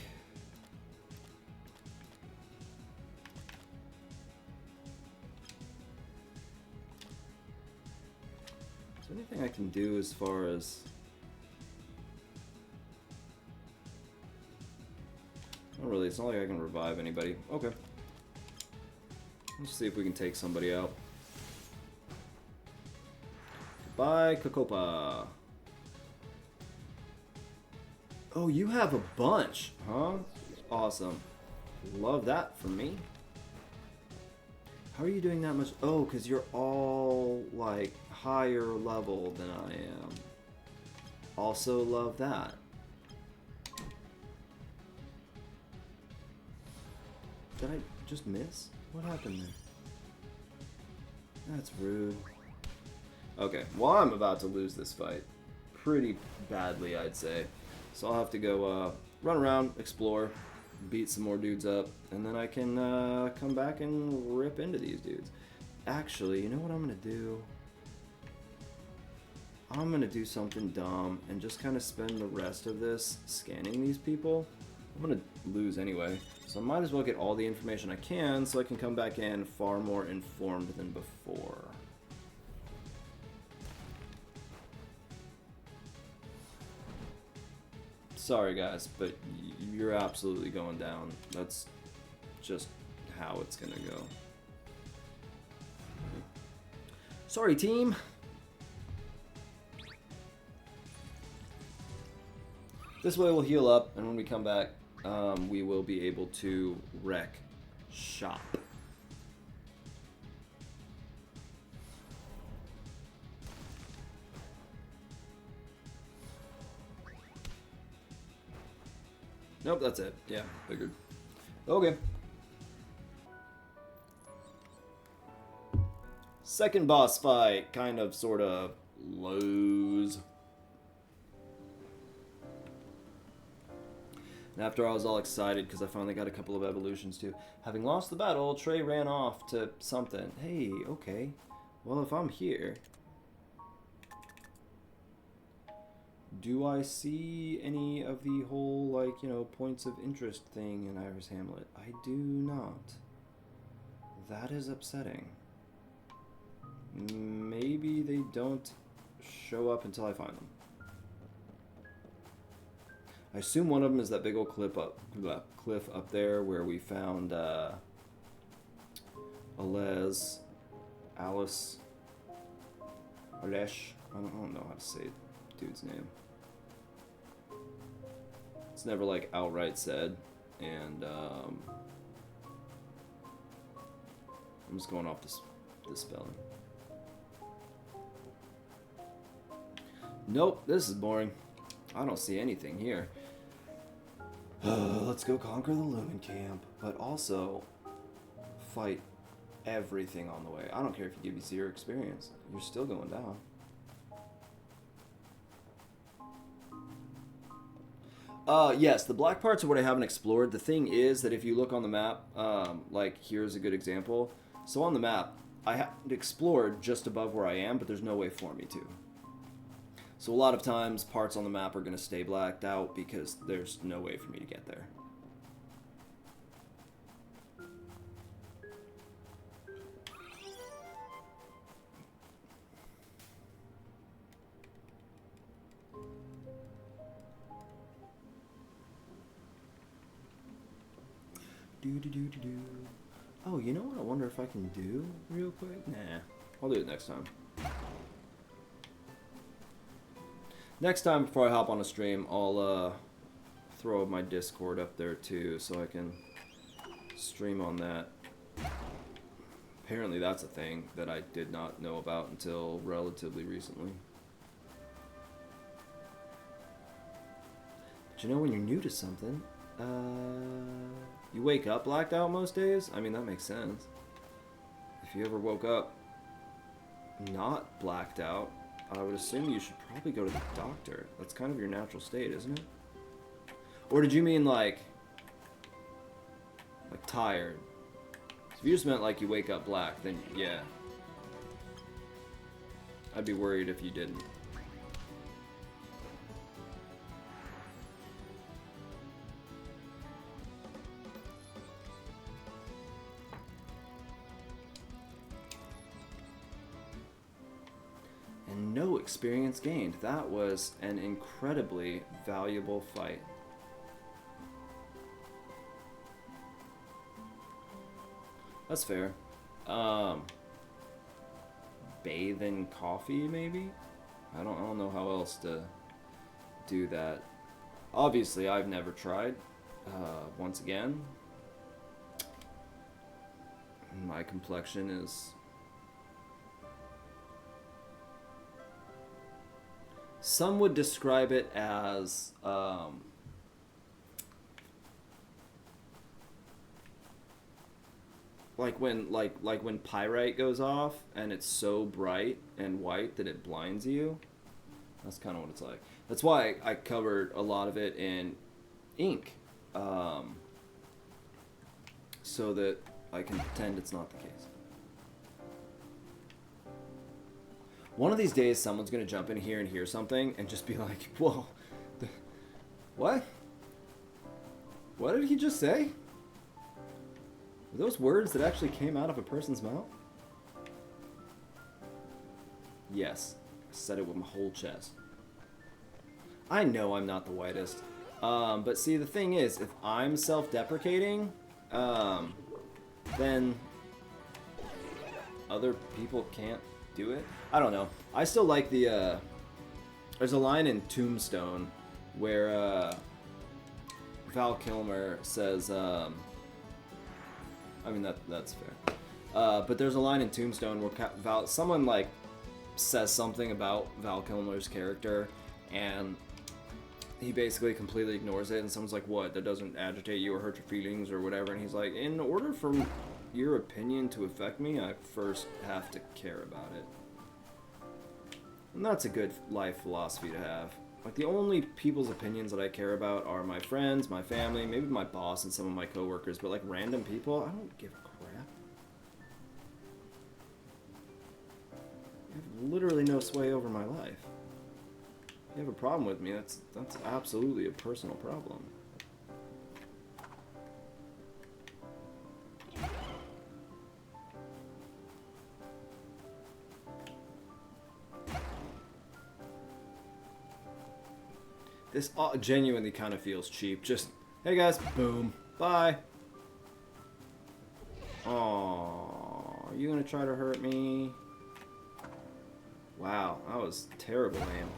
Is there anything I can do as far as It's not like I can revive anybody. Okay. Let's see if we can take somebody out. Bye, Kakopa. Oh, you have a bunch, huh? Awesome. Love that for me. How are you doing that much? Oh, because you're all, like, higher level than I am. Also love that. Did I just miss? What happened there? That's rude. Okay, well, I'm about to lose this fight. Pretty badly, I'd say. So I'll have to go run around, explore, beat some more dudes up, and then I can come back and rip into these dudes. Actually, you know what I'm going to do? I'm going to do something dumb and just kind of spend the rest of this scanning these people. I'm going to lose anyway, so I might as well get all the information I can so I can come back in far more informed than before. Sorry guys, but you're absolutely going down. That's just how it's gonna go. Sorry team! This way we'll heal up, and when we come back, we will be able to wreck shop. Nope, that's it. Yeah, figured. Okay. Second boss fight, kind of, sort of, lows. And after I was all excited because I finally got a couple of evolutions too. Having lost the battle, Trey ran off to something. Hey, okay. Well, if I'm here... do I see any of the whole, like, you know, points of interest thing in Iris Hamlet? I do not. That is upsetting. Maybe they don't show up until I find them. I assume one of them is that big old cliff up there where we found Alice. I don't know how to say the dude's name. It's never like outright said, and I'm just going off this spelling. Nope, this is boring. I don't see anything here. Let's go conquer the Lumen camp, but also fight everything on the way. I don't care if you give me 0 experience. You're still going down. Yes, the black parts are what I haven't explored. The thing is that if you look on the map, like here's a good example. So on the map, I haven't explored just above where I am, but there's no way for me to. So a lot of times, parts on the map are going to stay blacked out because there's no way for me to get there. Oh, you know what I wonder if I can do real quick? Nah, I'll do it next time. Next time before I hop on a stream, I'll throw my Discord up there too so I can stream on that. Apparently that's a thing that I did not know about until relatively recently. But you know, when you're new to something, you wake up blacked out most days? I mean, that makes sense. If you ever woke up not blacked out, I would assume you should probably go to the doctor. That's kind of your natural state, isn't it? Or did you mean like tired? If you just meant like you wake up black, then yeah. I'd be worried if you didn't. And no experience gained. That was an incredibly valuable fight. That's fair. Bathe in coffee, maybe? I don't know how else to do that. Obviously, I've never tried. Once again, my complexion is... Some would describe it as... like when pyrite goes off and it's so bright and white that it blinds you. That's kind of what it's like. That's why I covered a lot of it in ink, so that I can pretend it's not the case. One of these days, someone's gonna jump in here and hear something and just be like, "Whoa, what? What did he just say? Were those words that actually came out of a person's mouth?" Yes, I said it with my whole chest. I know I'm not the whitest, but see, the thing is, if I'm self-deprecating, then other people can't do it. I don't know. I still like the, there's a line in Tombstone where, Val Kilmer says, I mean, that's fair. But there's a line in Tombstone where someone, like, says something about Val Kilmer's character, and he basically completely ignores it, and someone's like, "What? That doesn't agitate you or hurt your feelings or whatever?" And he's like, "In order for your opinion to affect me, I first have to care about it." And that's a good life philosophy to have. Like, the only people's opinions that I care about are my friends, my family, maybe my boss and some of my coworkers, but like random people, I don't give a crap. You have literally no sway over my life. If you have a problem with me, that's absolutely a personal problem. This genuinely kind of feels cheap. Just, hey guys, boom, bye. Aww, are you gonna try to hurt me? Wow, that was terrible aim.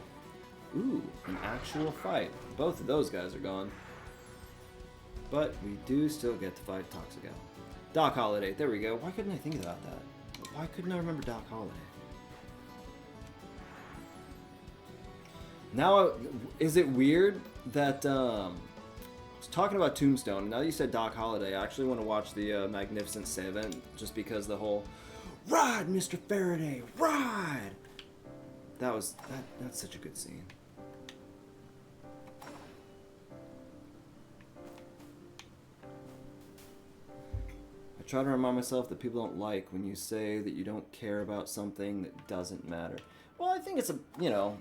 Ooh, an actual fight. Both of those guys are gone. But we do still get to fight Toxical. Doc Holliday, there we go. Why couldn't I think about that? Why couldn't I remember Doc Holliday? Now, is it weird that, I was talking about Tombstone, now that you said Doc Holliday, I actually want to watch the Magnificent Seven, just because the whole, "Ride, Mr. Faraday, ride!" That's such a good scene. I try to remind myself that people don't like when you say that you don't care about something that doesn't matter. Well, I think it's a, you know,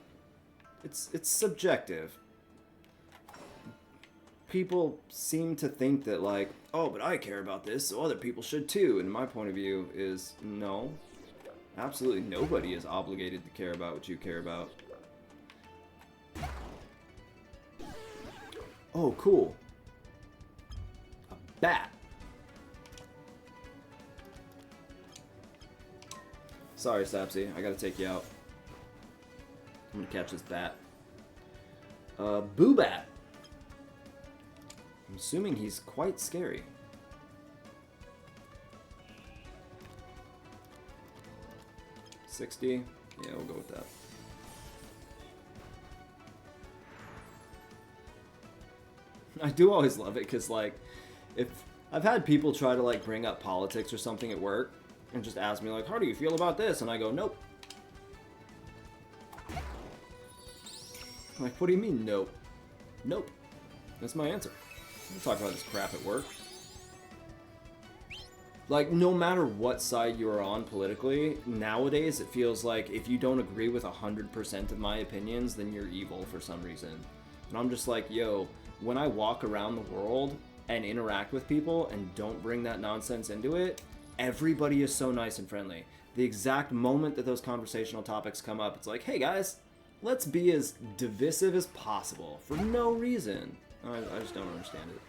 it's subjective. People seem to think that, like, oh, but I care about this, so other people should too. And my point of view is, no. Absolutely nobody is obligated to care about what you care about. Oh, cool. A bat. Sorry, Sapsy. I gotta take you out. I'm gonna catch this bat. Boobat. I'm assuming he's quite scary. $60. Yeah, we'll go with that. I do always love it because, like, if I've had people try to, like, bring up politics or something at work and just ask me, like, how do you feel about this? And I go, nope. Like, what do you mean, nope? Nope. That's my answer. I don't talk about this crap at work. Like, no matter what side you're on politically, nowadays it feels like if you don't agree with 100% of my opinions, then you're evil for some reason. And I'm just like, yo, when I walk around the world and interact with people and don't bring that nonsense into it, everybody is so nice and friendly. The exact moment that those conversational topics come up, it's like, hey guys, let's be as divisive as possible for no reason. I just don't understand it.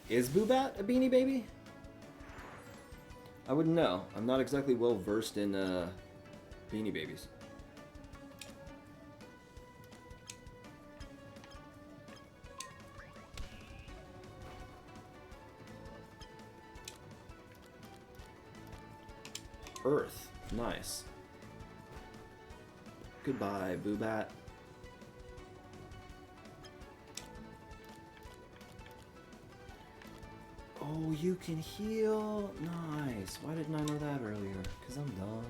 Is Boobat a Beanie Baby? I wouldn't know. I'm not exactly well versed in Beanie Babies. Earth. Nice. Goodbye, Boobat. Oh, you can heal? Nice. Why didn't I know that earlier? Because I'm dumb.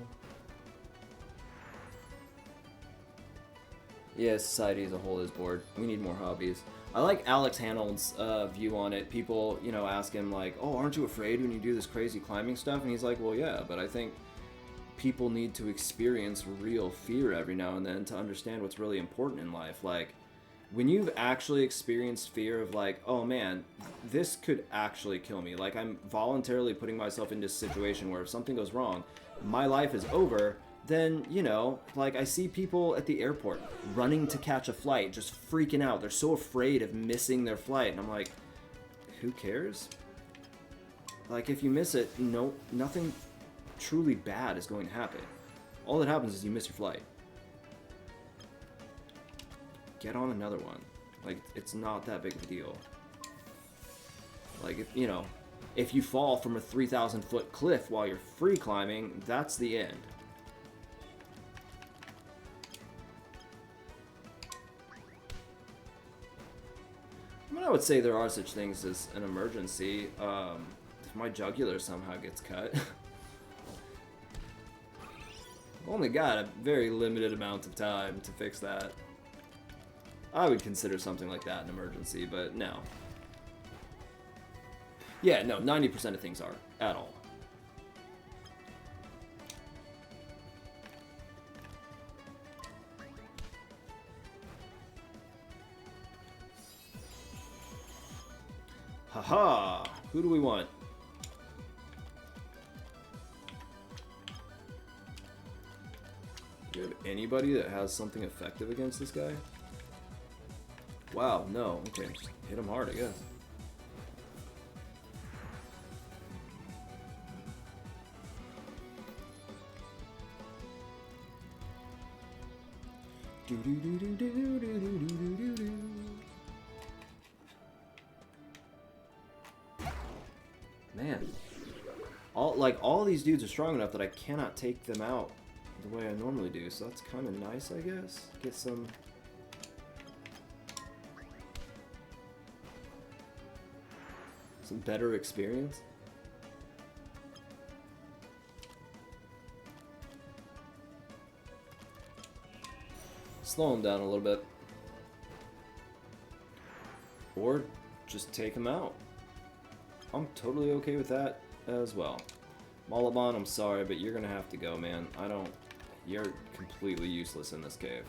Yeah, society as a whole is bored. We need more hobbies. I like Alex Hanold's view on it. People, you know, ask him like, oh, aren't you afraid when you do this crazy climbing stuff? And he's like, well, yeah, but I think people need to experience real fear every now and then to understand what's really important in life. Like, when you've actually experienced fear of like, oh man, this could actually kill me. Like, I'm voluntarily putting myself into a situation where if something goes wrong, my life is over. Then, you know, like I see people at the airport running to catch a flight, just freaking out. They're so afraid of missing their flight. And I'm like, who cares? Like, if you miss it, no, nothing truly bad is going to happen. All that happens is you miss your flight. Get on another one. Like, it's not that big of a deal. Like, if, you know, if you fall from a 3,000 foot cliff while you're free climbing, that's the end. I mean, I would say there are such things as an emergency. If my jugular somehow gets cut. I've only got a very limited amount of time to fix that. I would consider something like that an emergency, but no. Yeah, no, 90% of things are, at all. Haha! Who do we want? Do you have anybody that has something effective against this guy? Wow, no. Okay, just hit him hard, I guess. Do do do do do do do do do do. Man, all these dudes are strong enough that I cannot take them out the way I normally do. So that's kind of nice, I guess. Get some. Some better experience. Slow him down a little bit. Or just take him out. I'm totally okay with that as well. Malaban, I'm sorry, but you're gonna have to go, man. You're completely useless in this cave.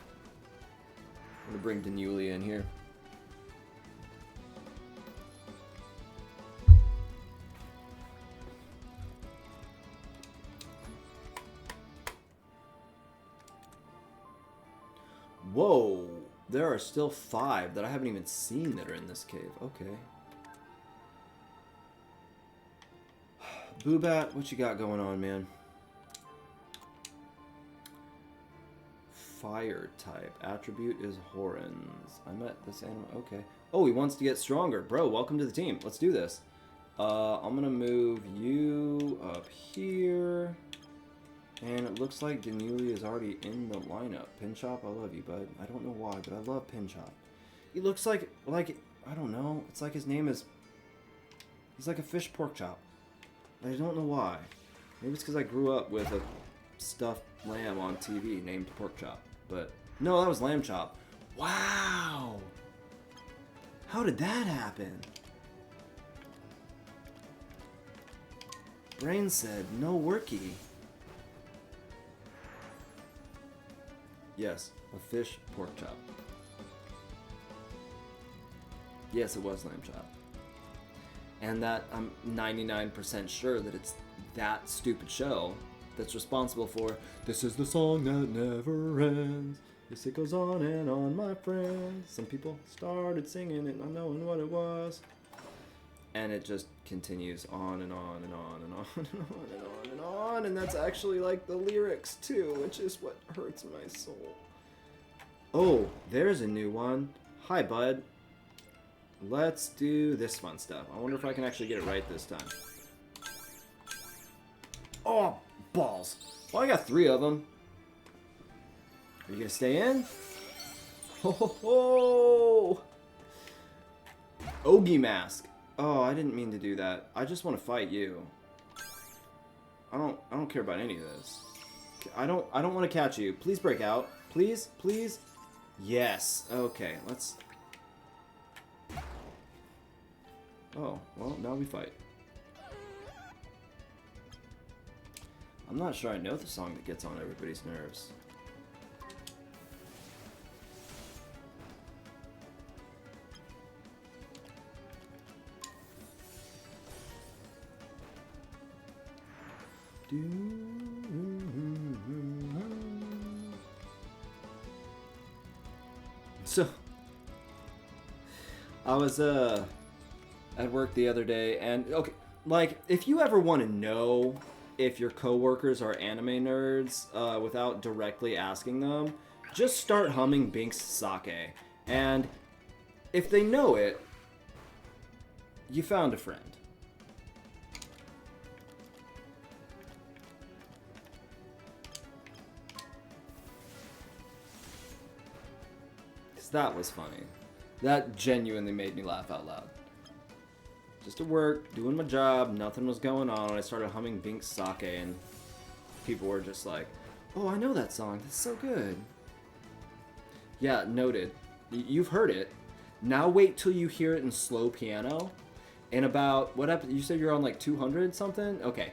I'm gonna bring Danuli in here. Whoa! There are still 5 that I haven't even seen that are in this cave. Okay. Boobat, what you got going on, man? Fire type. Attribute is Horns. I met this animal. Okay. Oh, he wants to get stronger. Bro, welcome to the team. Let's do this. I'm gonna move you up here. And it looks like Danuli is already in the lineup. Pinchop, I love you, bud. I don't know why, but I love Pinchop. He looks like, I don't know. It's like his name is... He's like a fish pork chop. I don't know why. Maybe it's because I grew up with a stuffed lamb on TV named Pork Chop. But, no, that was Lamb Chop. Wow! How did that happen? Brain said, no worky. Yes, a fish pork chop. Yes, it was Lamb Chop. And that, I'm 99% sure that it's that stupid show that's responsible for "This is the song that never ends. Yes, it goes on and on, my friends." Some people started singing it not knowing what it was. And it just continues on and on and on and on and on and on and on. And that's actually like the lyrics too, which is what hurts my soul. Oh, there's a new one. Hi, bud. Let's do this fun stuff. I wonder if I can actually get it right this time. Oh, balls. Well, I got 3 of them. Are you gonna stay in? Ho ho ho! Ogie mask. Oh, I didn't mean to do that. I just want to fight you. I don't care about any of this. I don't want to catch you. Please break out. Please, please. Yes. Okay, let's. Oh, well, now we fight. I'm not sure I know the song that gets on everybody's nerves. So, I was at work the other day, and okay, like if you ever want to know if your coworkers are anime nerds without directly asking them, just start humming Bink's Sake, and if they know it, you found a friend. That was funny. That genuinely made me laugh out loud. Just at work, doing my job, nothing was going on, and I started humming Bink's Sake, and people were just like, oh, I know that song, that's so good. Yeah, noted. You've heard it. Now wait till you hear it in slow piano. In about, what you said you're on like 200 something? Okay.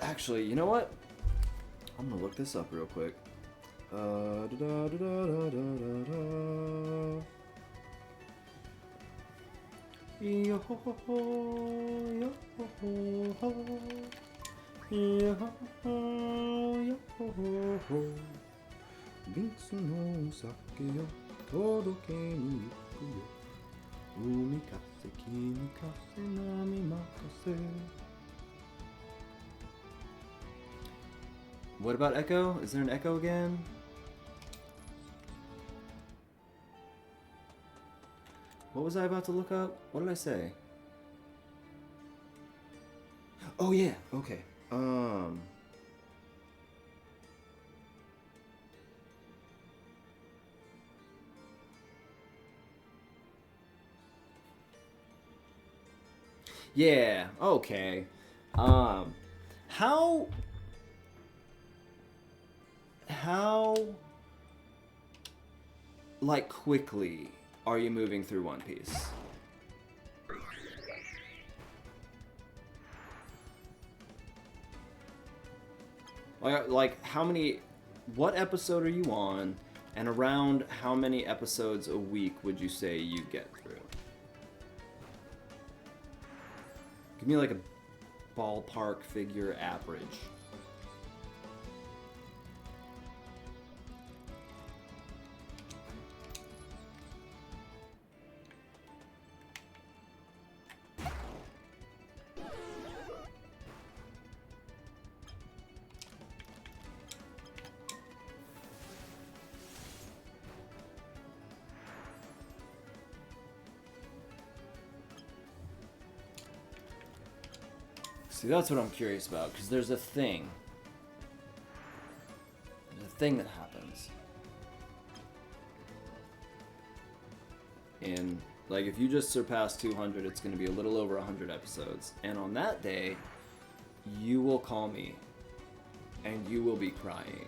Actually, you know what? I'm gonna look this up real quick. What about echo? Is there an echo again? What was I about to look up? What did I say? Oh yeah, okay. Yeah, okay. How like quickly are you moving through One Piece? Like how many, what episode are you on, and around how many episodes a week would you say you get through? Give me like a ballpark figure average. See, that's what I'm curious about, because there's a thing. There's a thing that happens. And, like, if you just surpass 200, it's going to be a little over 100 episodes. And on that day, you will call me, and you will be crying.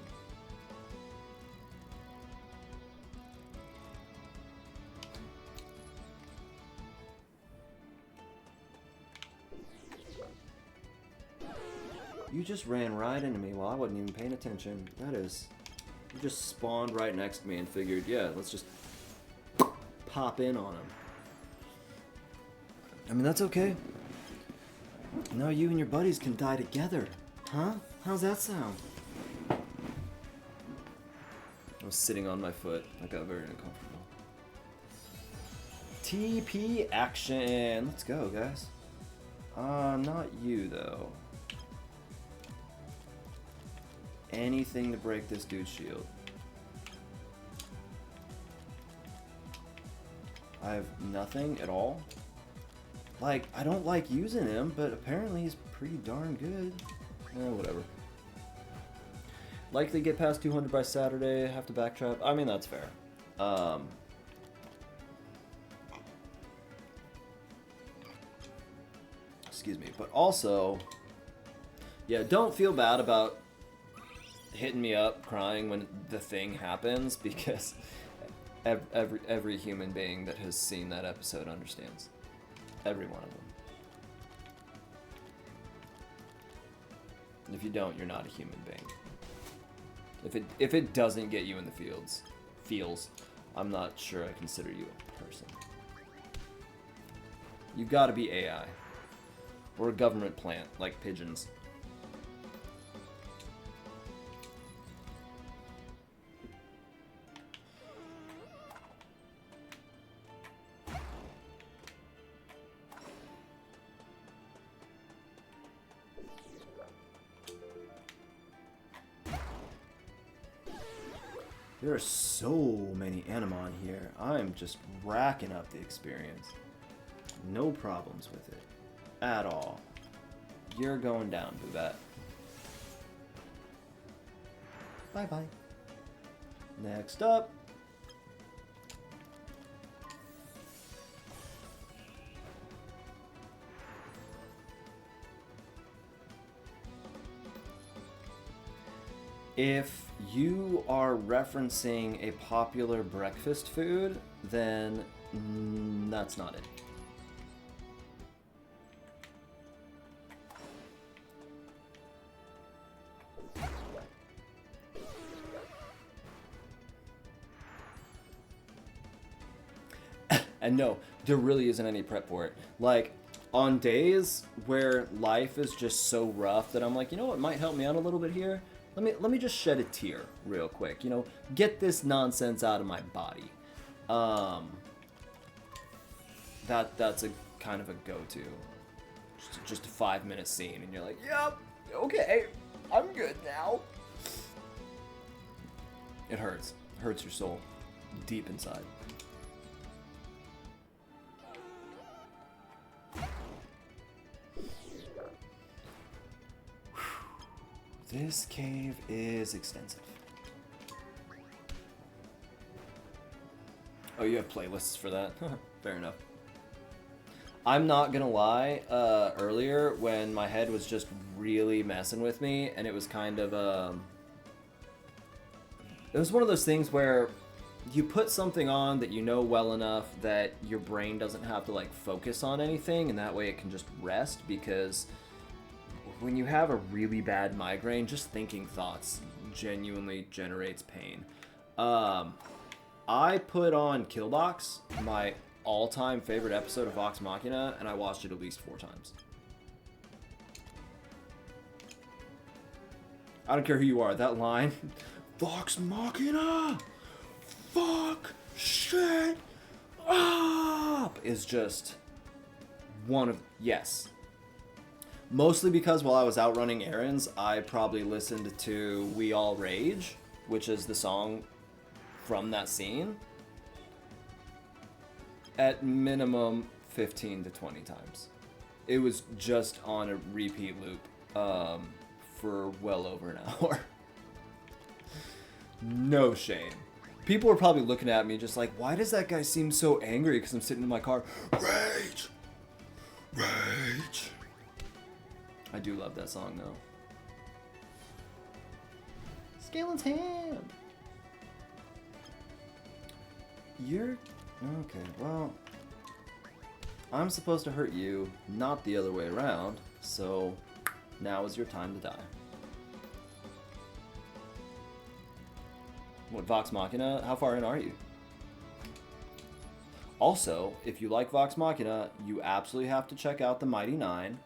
You just ran right into me while I wasn't even paying attention. That is... You just spawned right next to me and figured, yeah, let's just pop in on him. I mean, that's okay. Now you and your buddies can die together. Huh? How's that sound? was sitting on my foot. I got very uncomfortable. TP action. Let's go, guys. Not you, though. Anything to break this dude's shield. I have nothing at all. Like, I don't like using him, but apparently he's pretty darn good. Whatever. Likely get past 200 by Saturday, have to backtrap. I mean, that's fair. Excuse me. But also, yeah, don't feel bad about hitting me up crying when the thing happens, because every human being that has seen that episode understands. Every one of them. And if you don't, you're not a human being. If it doesn't get you in the feels, I'm not sure I consider you a person. You've got to be AI. Or a government plant, like pigeons. There are so many Animon here. I'm just racking up the experience. No problems with it. At all. You're going down, Boobat. Bye-bye. Next up. If you are referencing a popular breakfast food, then that's not it. And no, there really isn't any prep for it. Like, on days where life is just so rough that I'm like, you know what might help me out a little bit here? Let me just shed a tear real quick. You know, get this nonsense out of my body. That's a kind of a go-to. Just a 5-minute scene, and you're like, yep, okay, I'm good now. It hurts. It hurts your soul, deep inside. This cave is extensive. Oh, you have playlists for that? Fair enough. I'm not gonna lie, earlier when my head was just really messing with me, and it was kind of, it was one of those things where you put something on that you know well enough that your brain doesn't have to, like, focus on anything, and that way it can just rest, because when you have a really bad migraine, just thinking thoughts genuinely generates pain. I put on Killbox, my all-time favorite episode of Vox Machina, and I watched it at least 4 times. I don't care who you are, that line, Vox Machina, fuck shit up, is just one of, yes. Mostly because while I was out running errands, I probably listened to We All Rage, which is the song from that scene, at minimum 15 to 20 times. It was just on a repeat loop for well over an hour. No shame. People were probably looking at me just like, why does that guy seem so angry because I'm sitting in my car? Rage! Rage! I do love that song, though. Scalen's hand! You're... Okay, well... I'm supposed to hurt you, not the other way around, so now is your time to die. What, Vox Machina? How far in are you? Also, if you like Vox Machina, you absolutely have to check out the Mighty Nine.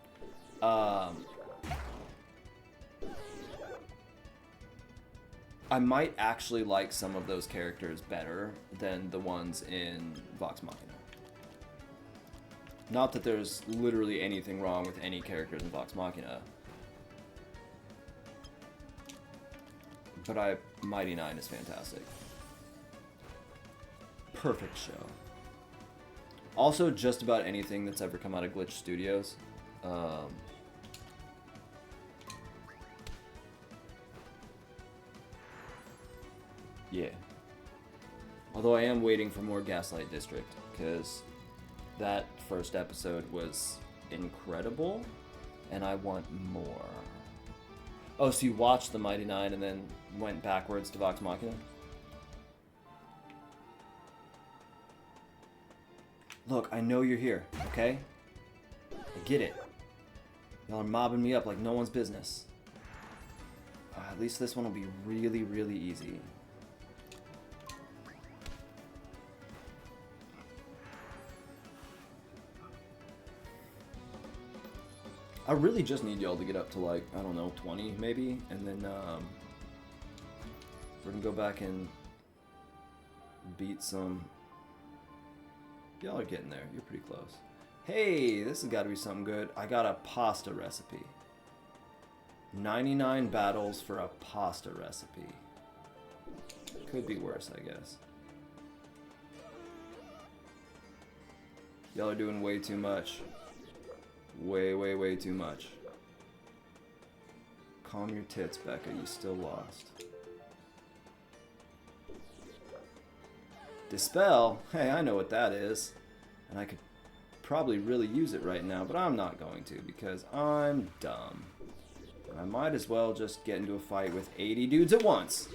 I might actually like some of those characters better than the ones in Vox Machina. Not that there's literally anything wrong with any characters in Vox Machina. But Mighty Nine is fantastic. Perfect show. Also, just about anything that's ever come out of Glitch Studios. Yeah. Although I am waiting for more Gaslight District, because that first episode was incredible, and I want more. Oh, so you watched the Mighty Nine and then went backwards to Vox Machina? Look, I know you're here, okay? I get it. Y'all are mobbing me up like no one's business. At least this one will be really, really easy. I really just need y'all to get up to, like, I don't know, 20 maybe, and then we're gonna go back and beat some. Y'all are getting there. You're pretty close. Hey, this has got to be something good. I got a pasta recipe. 99 battles for a pasta recipe. Could be worse, I guess. Y'all are doing way too much. Way, way, way too much. Calm your tits, Becca. You still lost. Dispel? Hey, I know what that is. And I could probably really use it right now, but I'm not going to because I'm dumb. And I might as well just get into a fight with 80 dudes at once.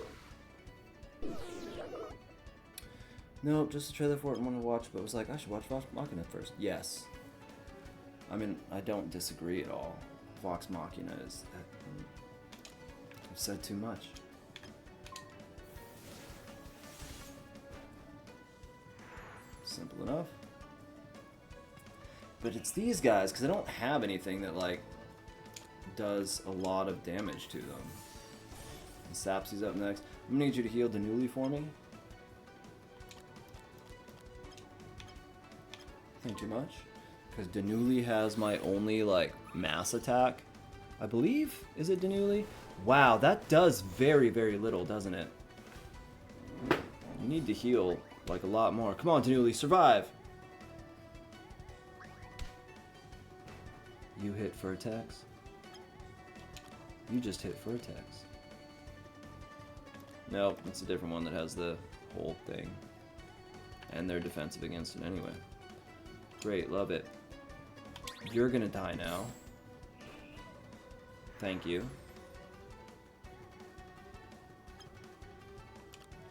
Nope, just a trailer for it and wanted to watch, but was like, I should watch Vox Machina first. Yes. I mean, I don't disagree at all. Vox Machina is... I've said too much. Simple enough. But it's these guys, because I don't have anything that, like, does a lot of damage to them. And Sapsy's up next. I'm gonna need you to heal Danuli for me. Think too much? Because Danuli has my only, like, mass attack. I believe? Is it Danuli? Wow, that does very, very little, doesn't it? You need to heal, like, a lot more. Come on, Danuli, survive! You hit Vertex? You just hit Vertex. Nope, it's a different one that has the whole thing. And they're defensive against it anyway. Great, love it. You're gonna die now. Thank you.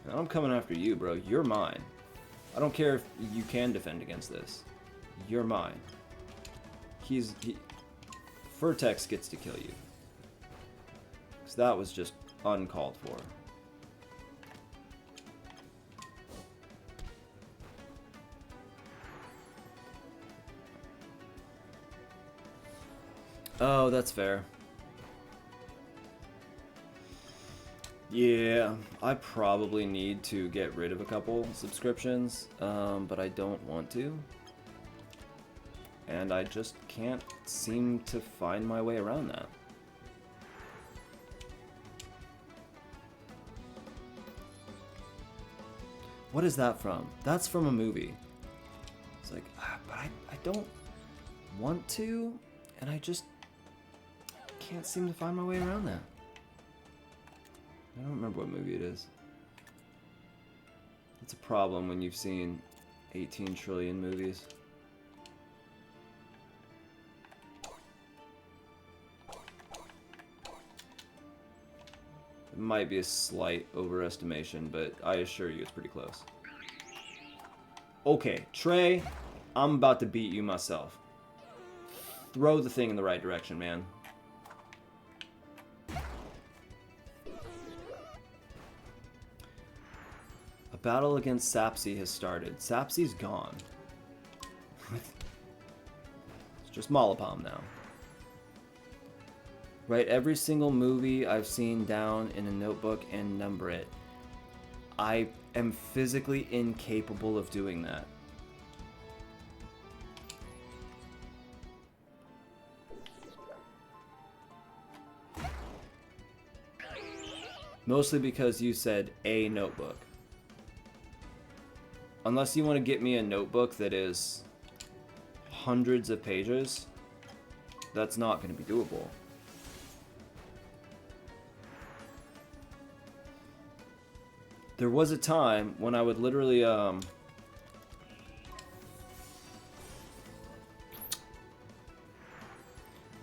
Now I'm coming after you, bro. You're mine. I don't care if you can defend against this. You're mine. Vertex gets to kill you. Because that was just uncalled for. Oh, that's fair. Yeah, I probably need to get rid of a couple subscriptions, but I don't want to. And I just can't seem to find my way around that. What is that from? That's from a movie. It's like, but I don't want to, and I just can't seem to find my way around that. I don't remember what movie it is. It's a problem when you've seen 18 trillion movies. It might be a slight overestimation, but I assure you it's pretty close. Okay, Trey, I'm about to beat you myself. Throw the thing in the right direction, man. A battle against Sapsy has started. Sapsy's gone. It's just Malapam now. Write every single movie I've seen down in a notebook and number it. I am physically incapable of doing that. Mostly because you said a notebook. Unless you want to get me a notebook that is hundreds of pages, that's not going to be doable. There was a time when I would literally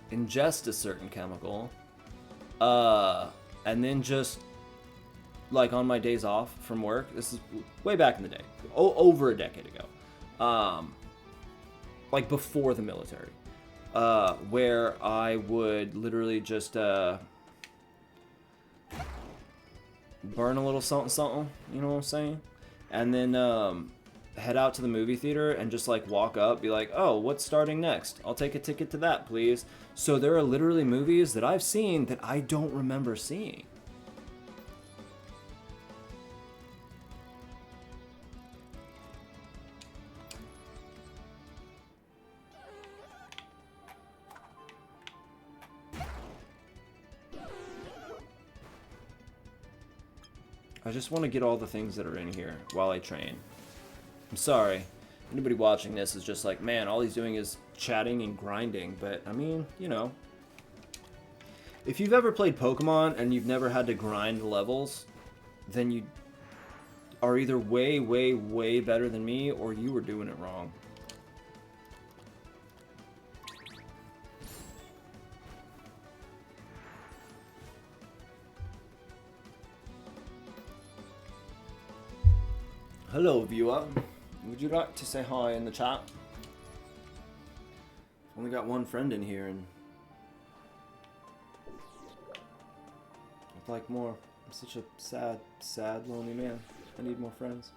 ingest a certain chemical and then just like on my days off from work, this is way back in the day, over a decade ago, like before the military, where I would literally just burn a little something, you know what I'm saying? And then head out to the movie theater and just like walk up, be like, oh, what's starting next? I'll take a ticket to that, please. So there are literally movies that I've seen that I don't remember seeing. I just want to get all the things that are in here while I train. I'm sorry. Anybody watching this is just like, man, all he's doing is chatting and grinding. But, I mean, you know. If you've ever played Pokemon and you've never had to grind levels, then you are either way, way, way better than me, or you were doing it wrong. Hello, viewer. Would you like to say hi in the chat? I've only got one friend in here, and I'd like more. I'm such a sad, lonely man. I need more friends.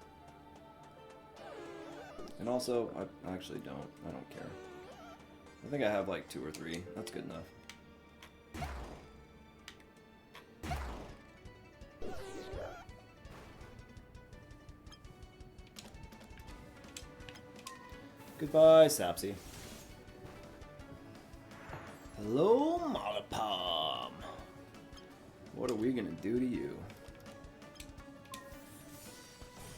And also, I actually don't. I don't care. I think I have like 2 or 3. That's good enough. Goodbye, Sapsy. Hello, Mollipom. What are we gonna do to you?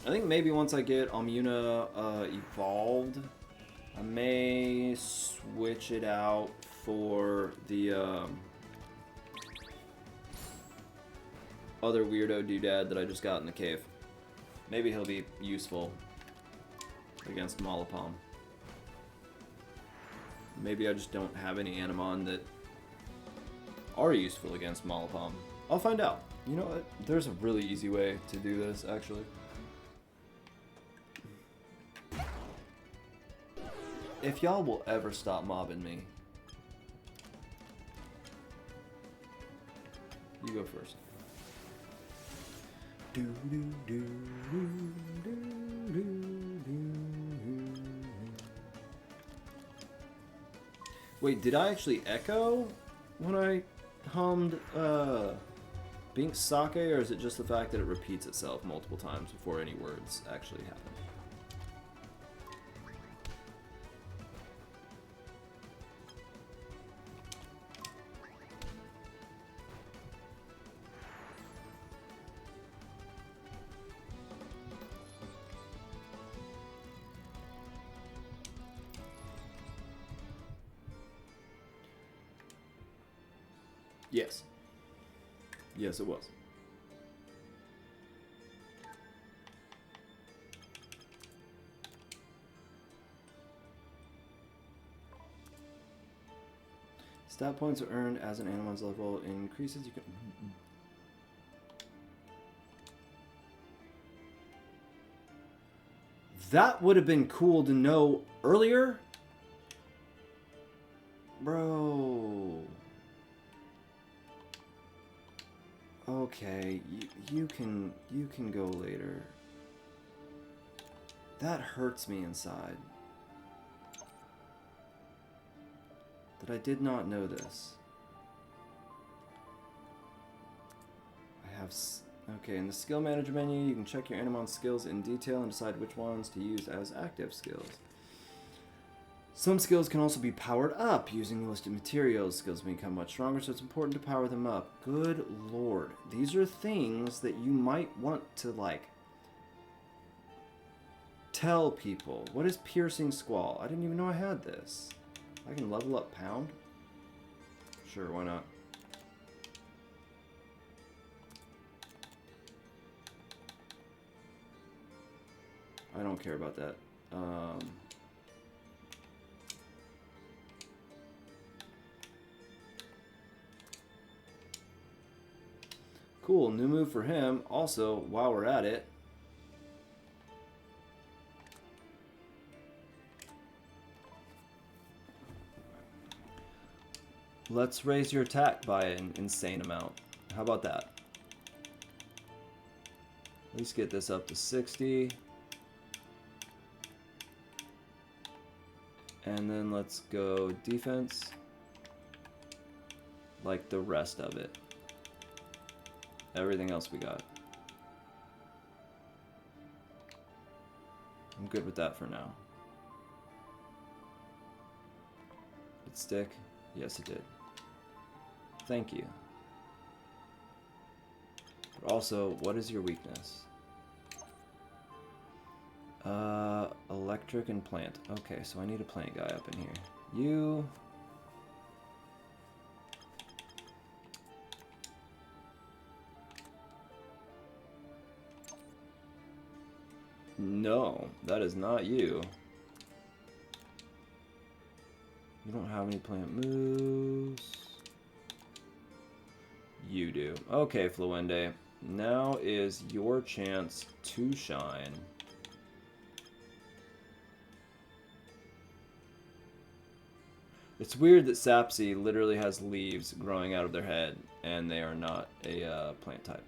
I think maybe once I get Almuna evolved, I may switch it out for the other weirdo doodad that I just got in the cave. Maybe he'll be useful against Mollipom. Maybe I just don't have any Animon that are useful against Mollipom. I'll find out. You know what? There's a really easy way to do this, actually. If y'all will ever stop mobbing me, you go first. Wait, did I actually echo when I hummed Bink's Sake, or is it just the fact that it repeats itself multiple times before any words actually happen? Yes. Yes, it was. Stat points are earned as an animal's level increases. You can. That would have been cool to know earlier. Bro. Okay, you can go later. That hurts me inside. That I did not know this. Okay, in the skill manager menu, you can check your Animon skills in detail and decide which ones to use as active skills. Some skills can also be powered up using the listed materials. Skills become much stronger, so it's important to power them up. Good lord. These are things that you might want to, like, tell people. What is Piercing Squall? I didn't even know I had this. I can level up Pound? Sure, why not? I don't care about that. Cool, new move for him. Also, while we're at it, let's raise your attack by an insane amount. How about that? At least get this up to 60. And then let's go defense. Like the rest of it. Everything else we got. I'm good with that for now. Did it stick? Yes, it did. Thank you. But also, what is your weakness? Electric and plant. Okay, so I need a plant guy up in here. You... No, that is not you. You don't have any plant moves. You do. Okay, Fluende. Now is your chance to shine. It's weird that Sapsy literally has leaves growing out of their head, and they are not a plant type.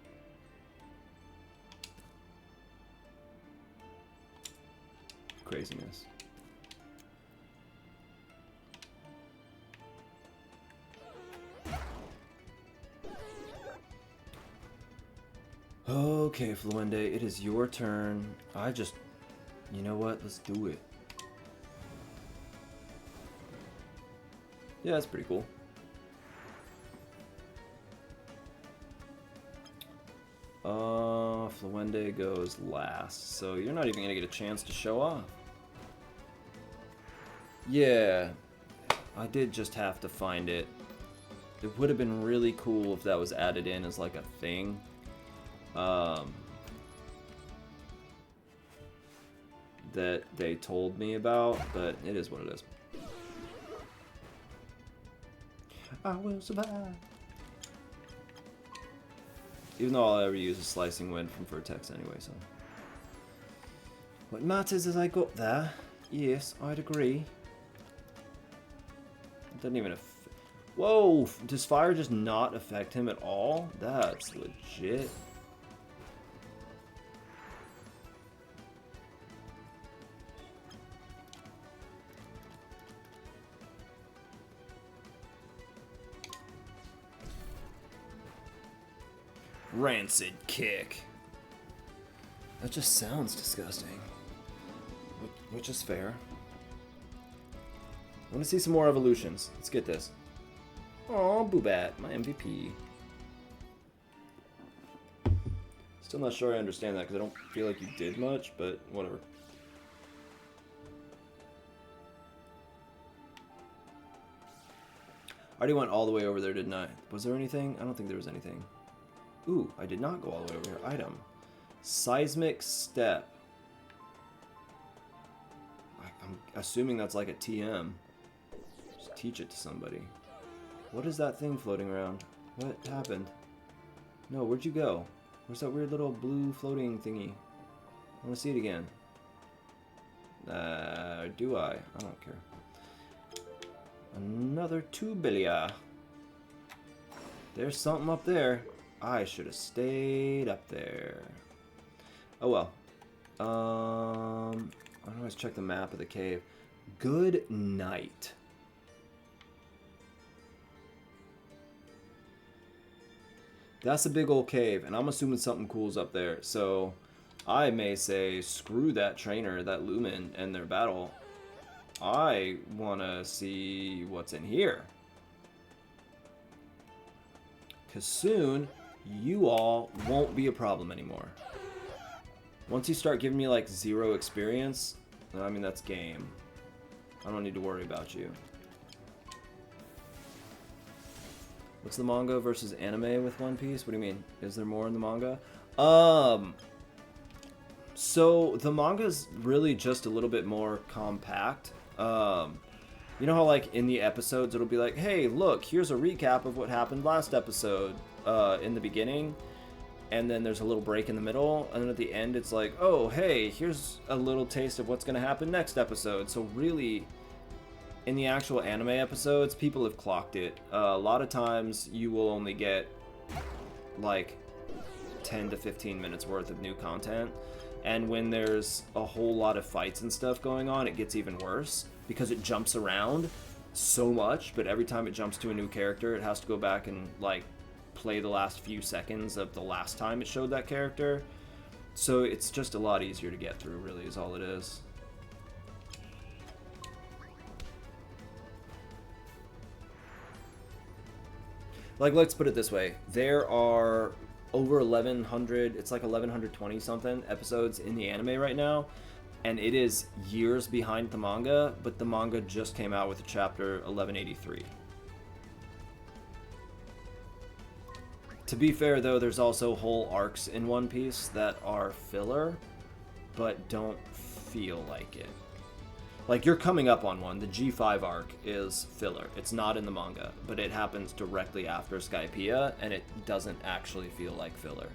Craziness. Okay, Fluende, it is your turn. You know what? Let's do it. Yeah, that's pretty cool. Fluende goes last, so you're not even gonna get a chance to show off. Yeah, I did just have to find it. It would have been really cool if that was added in as like a thing. That they told me about, but it is what it is. I will survive. Even though all I ever use is Slicing Wind from Vertex anyway, so. What matters is I got there. Yes, I'd agree. It doesn't even Whoa! Does fire just not affect him at all? That's legit. Rancid kick. That just sounds disgusting. Which is fair. I want to see some more evolutions. Let's get this. Aw, Boobat, my MVP. Still not sure I understand that because I don't feel like you did much, but whatever. I already went all the way over there, didn't I? Was there anything? I don't think there was anything. Ooh, I did not go all the way over here. Item. Seismic Step. I'm assuming that's like a TM. Just teach it to somebody. What is that thing floating around? What happened? No, where'd you go? Where's that weird little blue floating thingy? I want to see it again. Do I? I don't care. Another Tubilia. There's something up there. I should have stayed up there. Oh well. I always check the map of the cave. Good night. That's a big old cave, and I'm assuming something cool's up there. So I may say, screw that trainer, that Lumen, and their battle. I want to see what's in here. Because soon, you all won't be a problem anymore. Once you start giving me, like, 0 experience, I mean, that's game. I don't need to worry about you. What's the manga versus anime with One Piece? What do you mean? Is there more in the manga? So the manga's really just a little bit more compact. You know how, like, in the episodes it'll be like, hey, look, here's a recap of what happened last episode in the beginning, and then there's a little break in the middle, and then at the end it's like, oh, hey, here's a little taste of what's going to happen next episode. So really, in the actual anime episodes, people have clocked it. A lot of times you will only get, like, 10 to 15 minutes worth of new content. And when there's a whole lot of fights and stuff going on, it gets even worse because it jumps around so much, but every time it jumps to a new character, it has to go back and, like, play the last few seconds of the last time it showed that character. So it's just a lot easier to get through, really, is all it is. Like, let's put it this way. There are over 1,100, it's like 1,120 something episodes in the anime right now, and it is years behind the manga, but the manga just came out with chapter 1183. To be fair, though, there's also whole arcs in One Piece that are filler, but don't feel like it. Like, you're coming up on one. The G5 arc is filler. It's not in the manga, but it happens directly after Skypiea, and it doesn't actually feel like filler.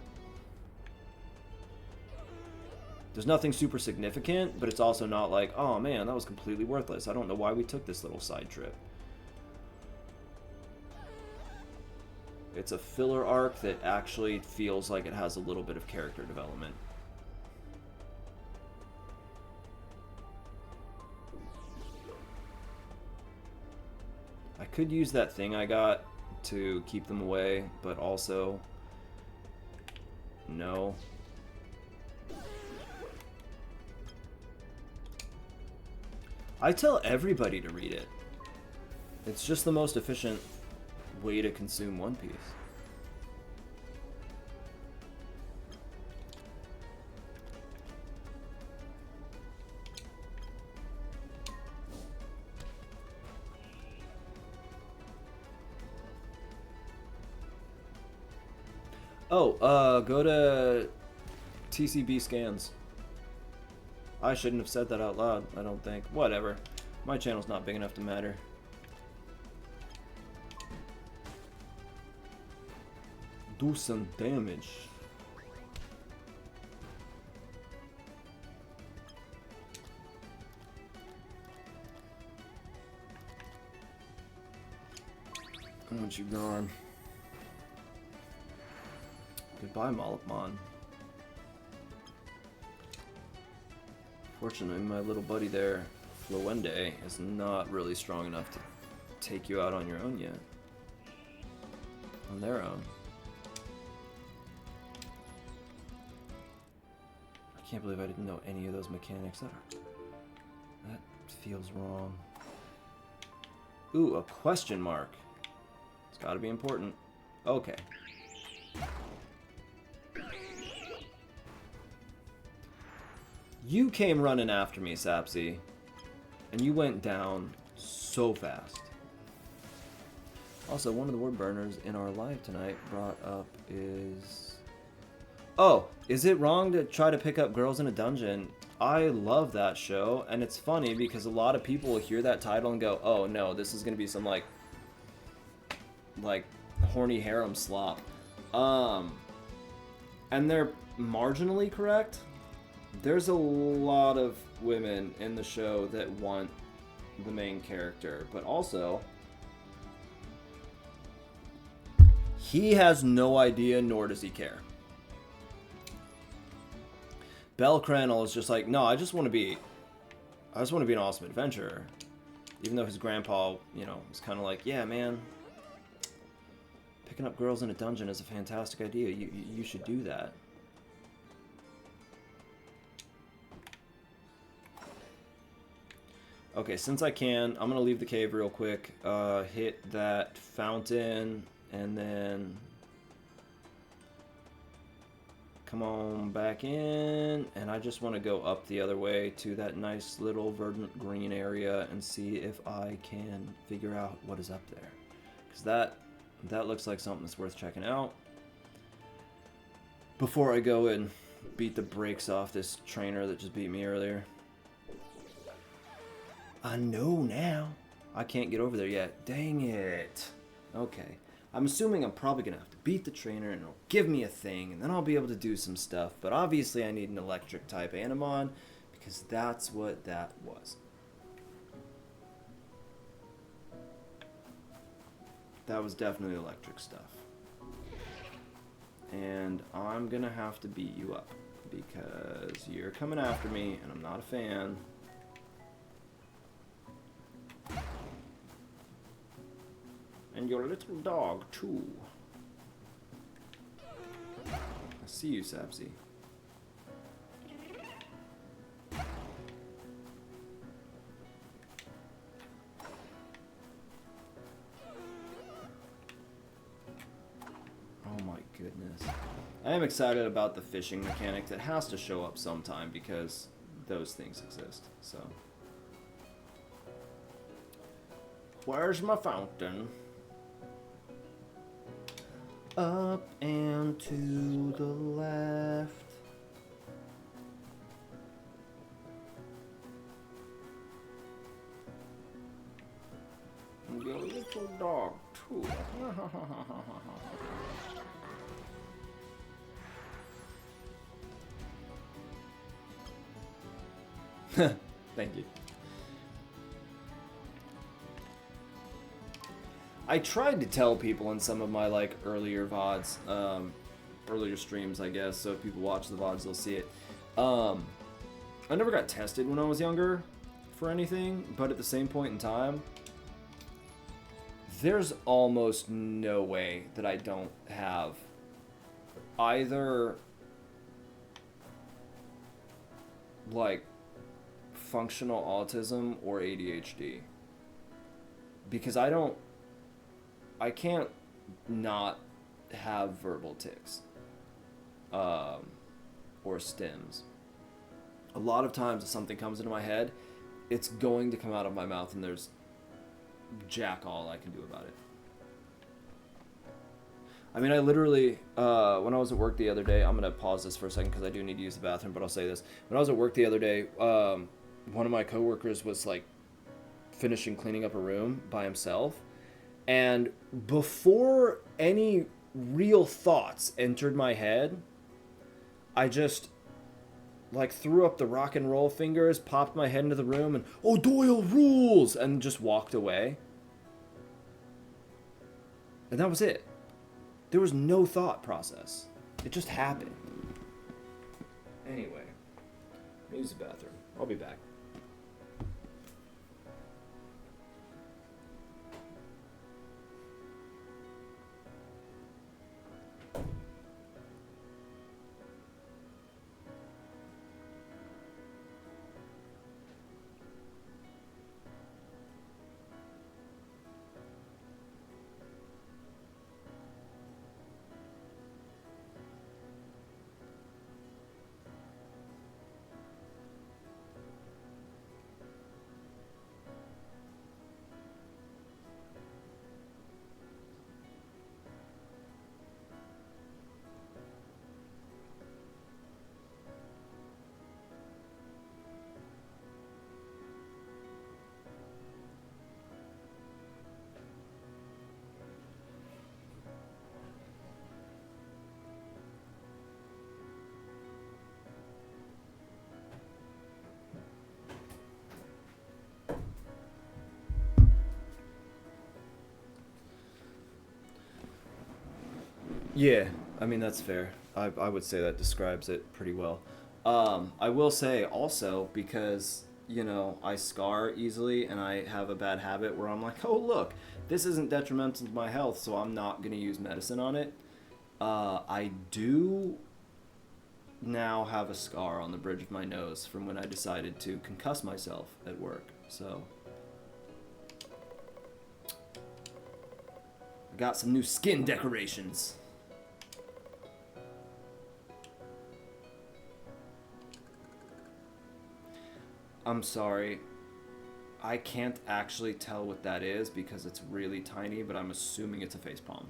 There's nothing super significant, but it's also not like, oh man, that was completely worthless. I don't know why we took this little side trip. It's a filler arc that actually feels like it has a little bit of character development. I could use that thing I got to keep them away, but also, no. I tell everybody to read it. It's just the most efficient way to consume One Piece. Oh, go to TCB scans. I shouldn't have said that out loud, I don't think. Whatever. My channel's not big enough to matter. Do some damage. I want you gone. Goodbye, Malakman. Fortunately, my little buddy there, Flowende, is not really strong enough to take you out on your own yet. On their own. I can't believe I didn't know any of those mechanics. That feels wrong. Ooh, a question mark. It's gotta be important. Okay. You came running after me, Sapsy, and you went down so fast. Also, one of the word burners in our live tonight brought up is... Oh, is it wrong to try to pick up girls in a dungeon? I love that show, and it's funny because a lot of people will hear that title and go, oh no, this is going to be some like horny harem slop. And they're marginally correct. There's a lot of women in the show that want the main character, but also he has no idea, nor does he care. Bell Crannel is just like, no, I just want to be an awesome adventurer. Even though his grandpa, you know, was kind of like, yeah, man, Picking up girls in a dungeon is a fantastic idea. You should do that. Okay, since I can, I'm gonna leave the cave real quick. Hit that fountain, and then come on back in. And I just want to go up the other way to that nice little verdant green area and see if I can figure out what is up there, because that looks like something that's worth checking out before I go and beat the brakes off this trainer that just beat me earlier. I know now. I can't get over there yet. Dang it. Okay. I'm assuming I'm probably going to have to beat the trainer and it'll give me a thing, and then I'll be able to do some stuff. But obviously I need an electric type Animon, because that's what that was. That was definitely electric stuff. And I'm going to have to beat you up, because you're coming after me and I'm not a fan. And your little dog, too. I see you, Sapsy. Oh my goodness. I am excited about the fishing mechanic that has to show up sometime, because those things exist, so. Where's my fountain? Up and to the left. Your little dog, too. Thank you. I tried to tell people in some of my like earlier VODs, earlier streams, I guess, so if people watch the VODs, they'll see it. I never got tested when I was younger for anything, but at the same point in time, there's almost no way that I don't have either like functional autism or ADHD, because I can't not have verbal tics or stims. A lot of times if something comes into my head, it's going to come out of my mouth, and there's jack all I can do about it. I mean, I literally, when I was at work the other day, I'm going to pause this for a second because I do need to use the bathroom, but I'll say this. When I was at work the other day, one of my coworkers was like finishing cleaning up a room by himself. And before any real thoughts entered my head, I just like threw up the rock and roll fingers, popped my head into the room, and "Oh, Doyle rules!" and just walked away. And that was it. There was no thought process. It just happened. Anyway, use the bathroom. I'll be back. Yeah, I mean, that's fair. I would say that describes it pretty well. I will say also, because, you know, I scar easily and I have a bad habit where I'm like, oh, look, This isn't detrimental to my health, so I'm not going to use medicine on it. I do now have a scar on the bridge of my nose from when I decided to concuss myself at work, so... I got some new skin decorations. I'm sorry. I can't actually tell what that is because it's really tiny, but I'm assuming it's a facepalm.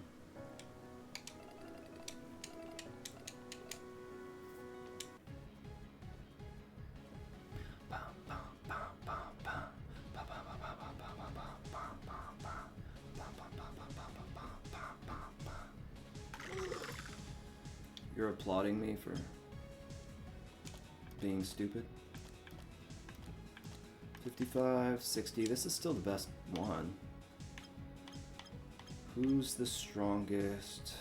You're applauding me for being stupid? 55, 60, this is still the best one. Who's the strongest?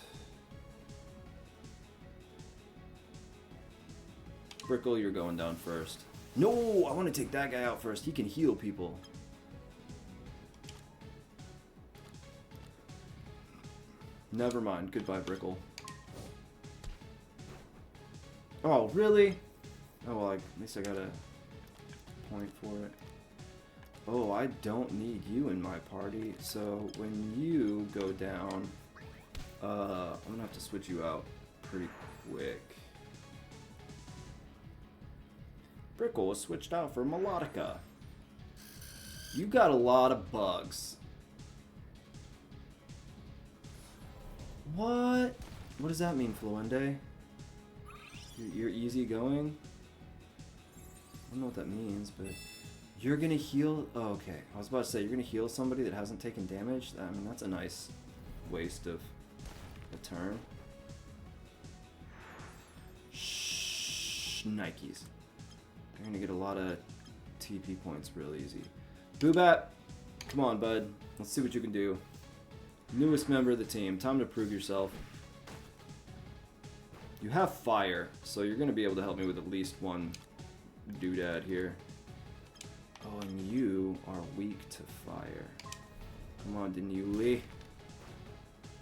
Brickle, you're going down first. No, I want to take that guy out first. He can heal people. Never mind. Goodbye, Brickle. Oh, really? Oh, well, at least I got a point for it. Oh, I don't need you in my party, so when you go down, I'm gonna have to switch you out pretty quick. Brickle was switched out for Melodica. You got a lot of bugs. What? What does that mean, Fluende? You're easygoing? I don't know what that means, but you're gonna heal. Oh, okay. I was about to say you're gonna heal somebody that hasn't taken damage. I mean, that's a nice waste of a turn. Shh, Nikes. You're gonna get a lot of TP points real easy. Boobat, come on, bud. Let's see what you can do. Newest member of the team. Time to prove yourself. You have fire, so you're gonna be able to help me with at least one doodad here. Oh, and you are weak to fire. Come on, Danuli.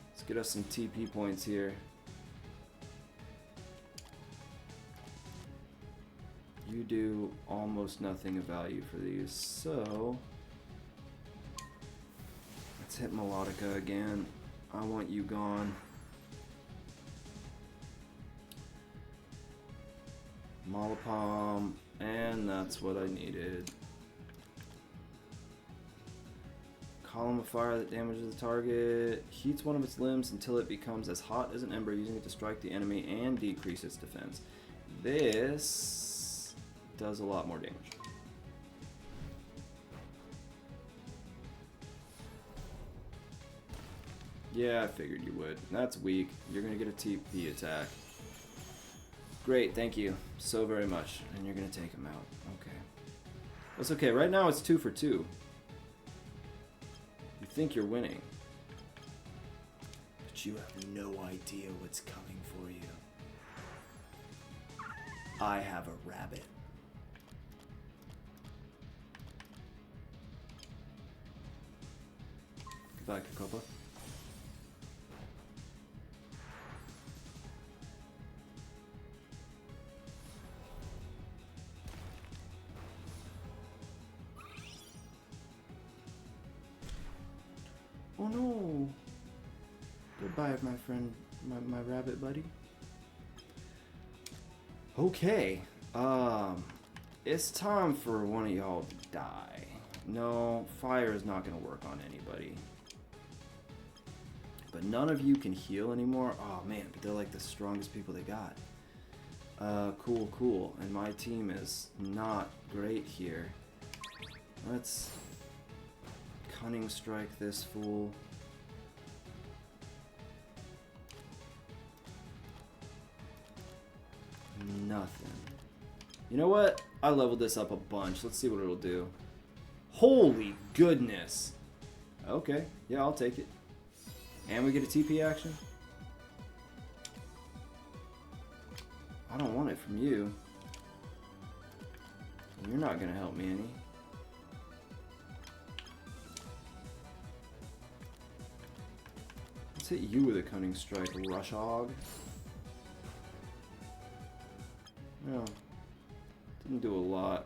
Let's get us some TP points here. You do almost nothing of value for these, so... Let's hit Melodica again. I want you gone. Molipom, and that's what I needed. Column of fire that damages the target, heats one of its limbs until it becomes as hot as an ember, using it to strike the enemy and decrease its defense. This does a lot more damage. Yeah, I figured you would. That's weak. You're gonna get a TP attack. Great, thank you so very much. And you're gonna take him out. Okay. That's okay. Right now it's 2 for 2. You think you're winning. But you have no idea what's coming for you. I have a rabbit. Goodbye, Kakopa. Oh no! Goodbye, my friend, my rabbit buddy. Okay, it's time for one of y'all to die. No, fire is not gonna work on anybody. But none of you can heal anymore. Oh man, but they're like the strongest people they got. Cool. And my team is not great here. Let's cunning strike this fool. Nothing. You know what? I leveled this up a bunch. Let's see what it'll do. Holy goodness. Okay. Yeah, I'll take it. And we get a TP action? I don't want it from you. You're not gonna help me any. hit you with a cunning strike, Rush Hog. No. Didn't do a lot.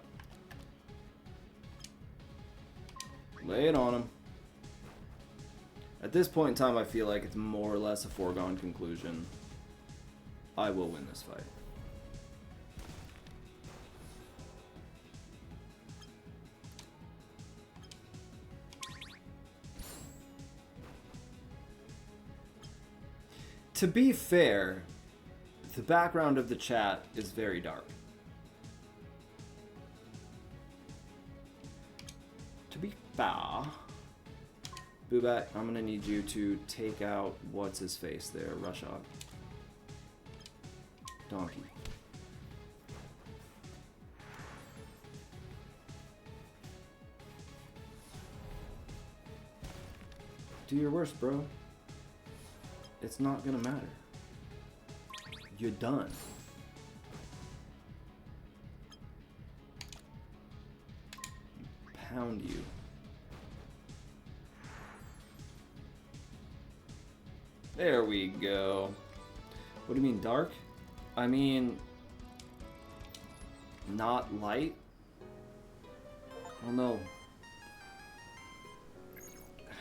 Lay it on him. At this point in time, I feel like it's more or less a foregone conclusion. I will win this fight. To be fair, the background of the chat is very dark. To be fair, Boobat, I'm gonna need you to take out what's his face there, Rushog. Donkey. Do your worst, bro. It's not gonna matter. You're done. Pound you. There we go. What do you mean dark? I mean not light? I don't know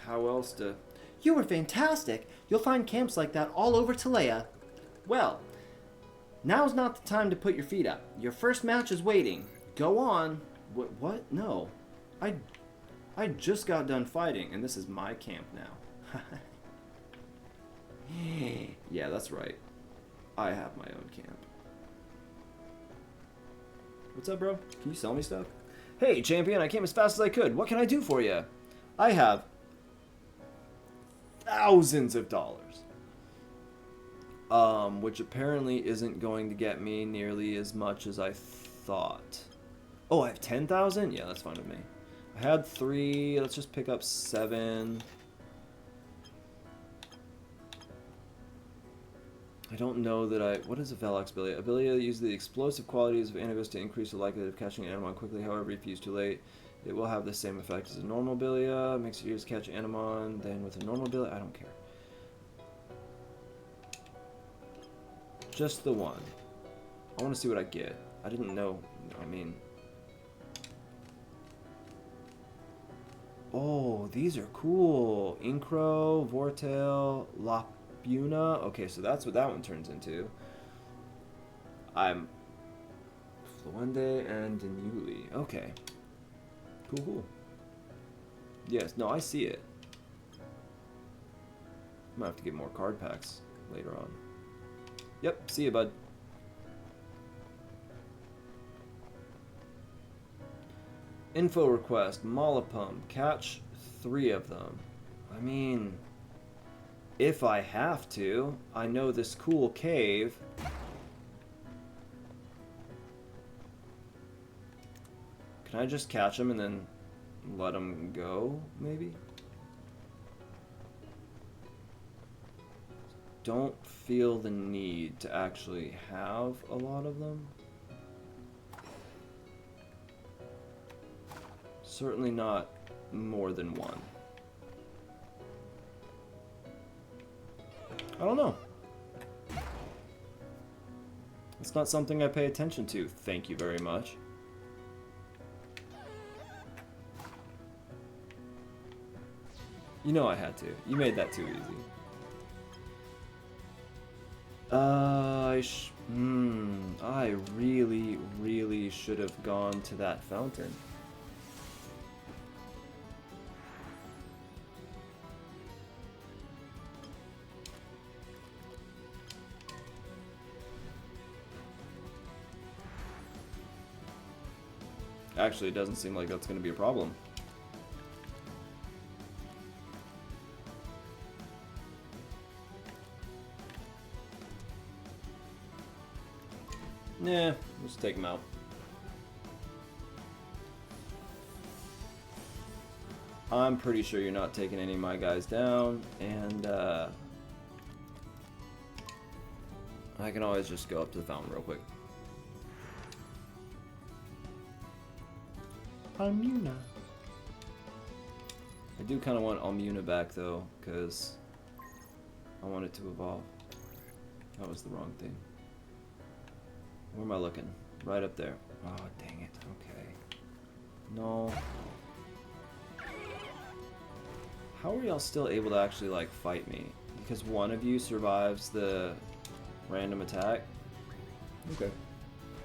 how else to... You were fantastic. You'll find camps like that all over Talea. Well, now's not the time to put your feet up. Your first match is waiting. Go on. What? No. I just got done fighting, and this is my camp now. Yeah, that's right. I have my own camp. What's up, bro? Can you sell me stuff? Hey, champion, I came as fast as I could. What can I do for you? I have thousands of dollars. Which apparently isn't going to get me nearly as much as I thought. Oh, I have 10,000? Yeah, that's fine with me. I had 3. Let's just pick up 7. I don't know that I... What is a Velox ability? Ability that uses the explosive qualities of Anubis to increase the likelihood of catching Animon quickly. However, if used too late, it will have the same effect as a normal Bilia. Makes it easier to catch Animon than with a normal Bilia. I don't care. Just the one. I want to see what I get. I didn't know. I mean... Oh, these are cool. Incro, Vortail, Lapuna. Okay, so that's what that one turns into. I'm Fluende and Denuli. Okay. Cool, cool. Yes, no, I see it. Might have to get more card packs later on. Yep, see you, bud. Info request, Mollipum, catch 3 of them. I mean, if I have to, I know this cool cave. Can I just catch them and then let them go, maybe? Don't feel the need to actually have a lot of them. Certainly not more than 1. I don't know. It's not something I pay attention to. Thank you very much. You know I had to. You made that too easy. I really, really should have gone to that fountain. Actually, it doesn't seem like that's going to be a problem. Nah, let's take him out. I'm pretty sure you're not taking any of my guys down, and I can always just go up to the fountain real quick. Almuna. I do kind of want Almuna back though, because I want it to evolve. That was the wrong thing. Where am I looking? Right up there. Oh, dang it. Okay. No. How are y'all still able to actually, like, fight me? Because one of you survives the random attack? Okay.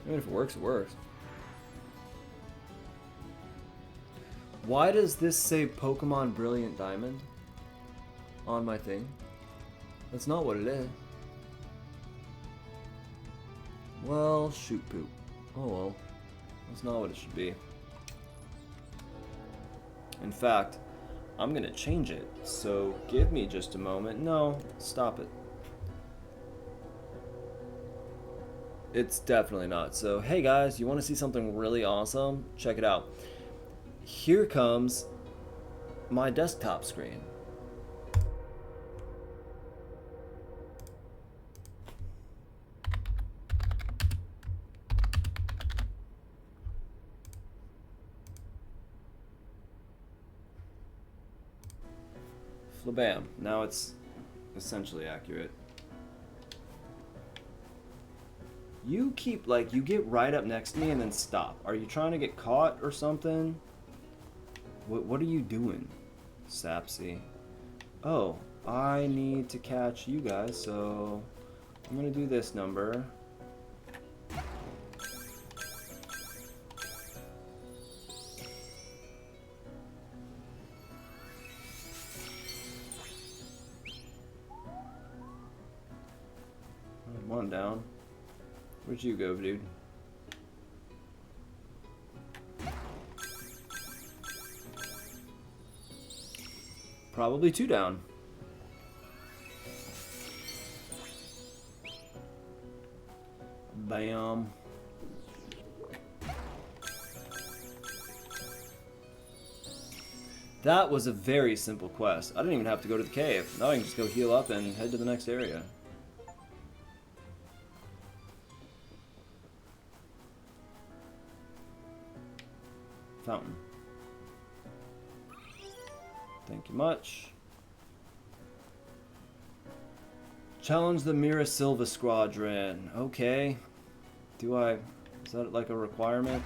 I mean, if it works, it works. Why does this say Pokemon Brilliant Diamond on my thing? That's not what it is. Well, shoot poop. Oh well. That's not what it should be. In fact, I'm gonna change it. So give me just a moment. No, stop it. It's definitely not. So hey guys, you want to see something really awesome? Check it out. Here comes my desktop screen. Flabam. Now it's essentially accurate. You keep, like, you get right up next to me and then stop. Are you trying to get caught or something? What are you doing, Sapsy? Oh, I need to catch you guys, so I'm gonna do this number. One down. Where'd you go, dude? Probably 2 down. Bam. That was a very simple quest. I didn't even have to go to the cave. Now I can just go heal up and head to the next area. Fountain. Thank you much. Challenge the Mira Silva Squadron. Okay. Is that like a requirement?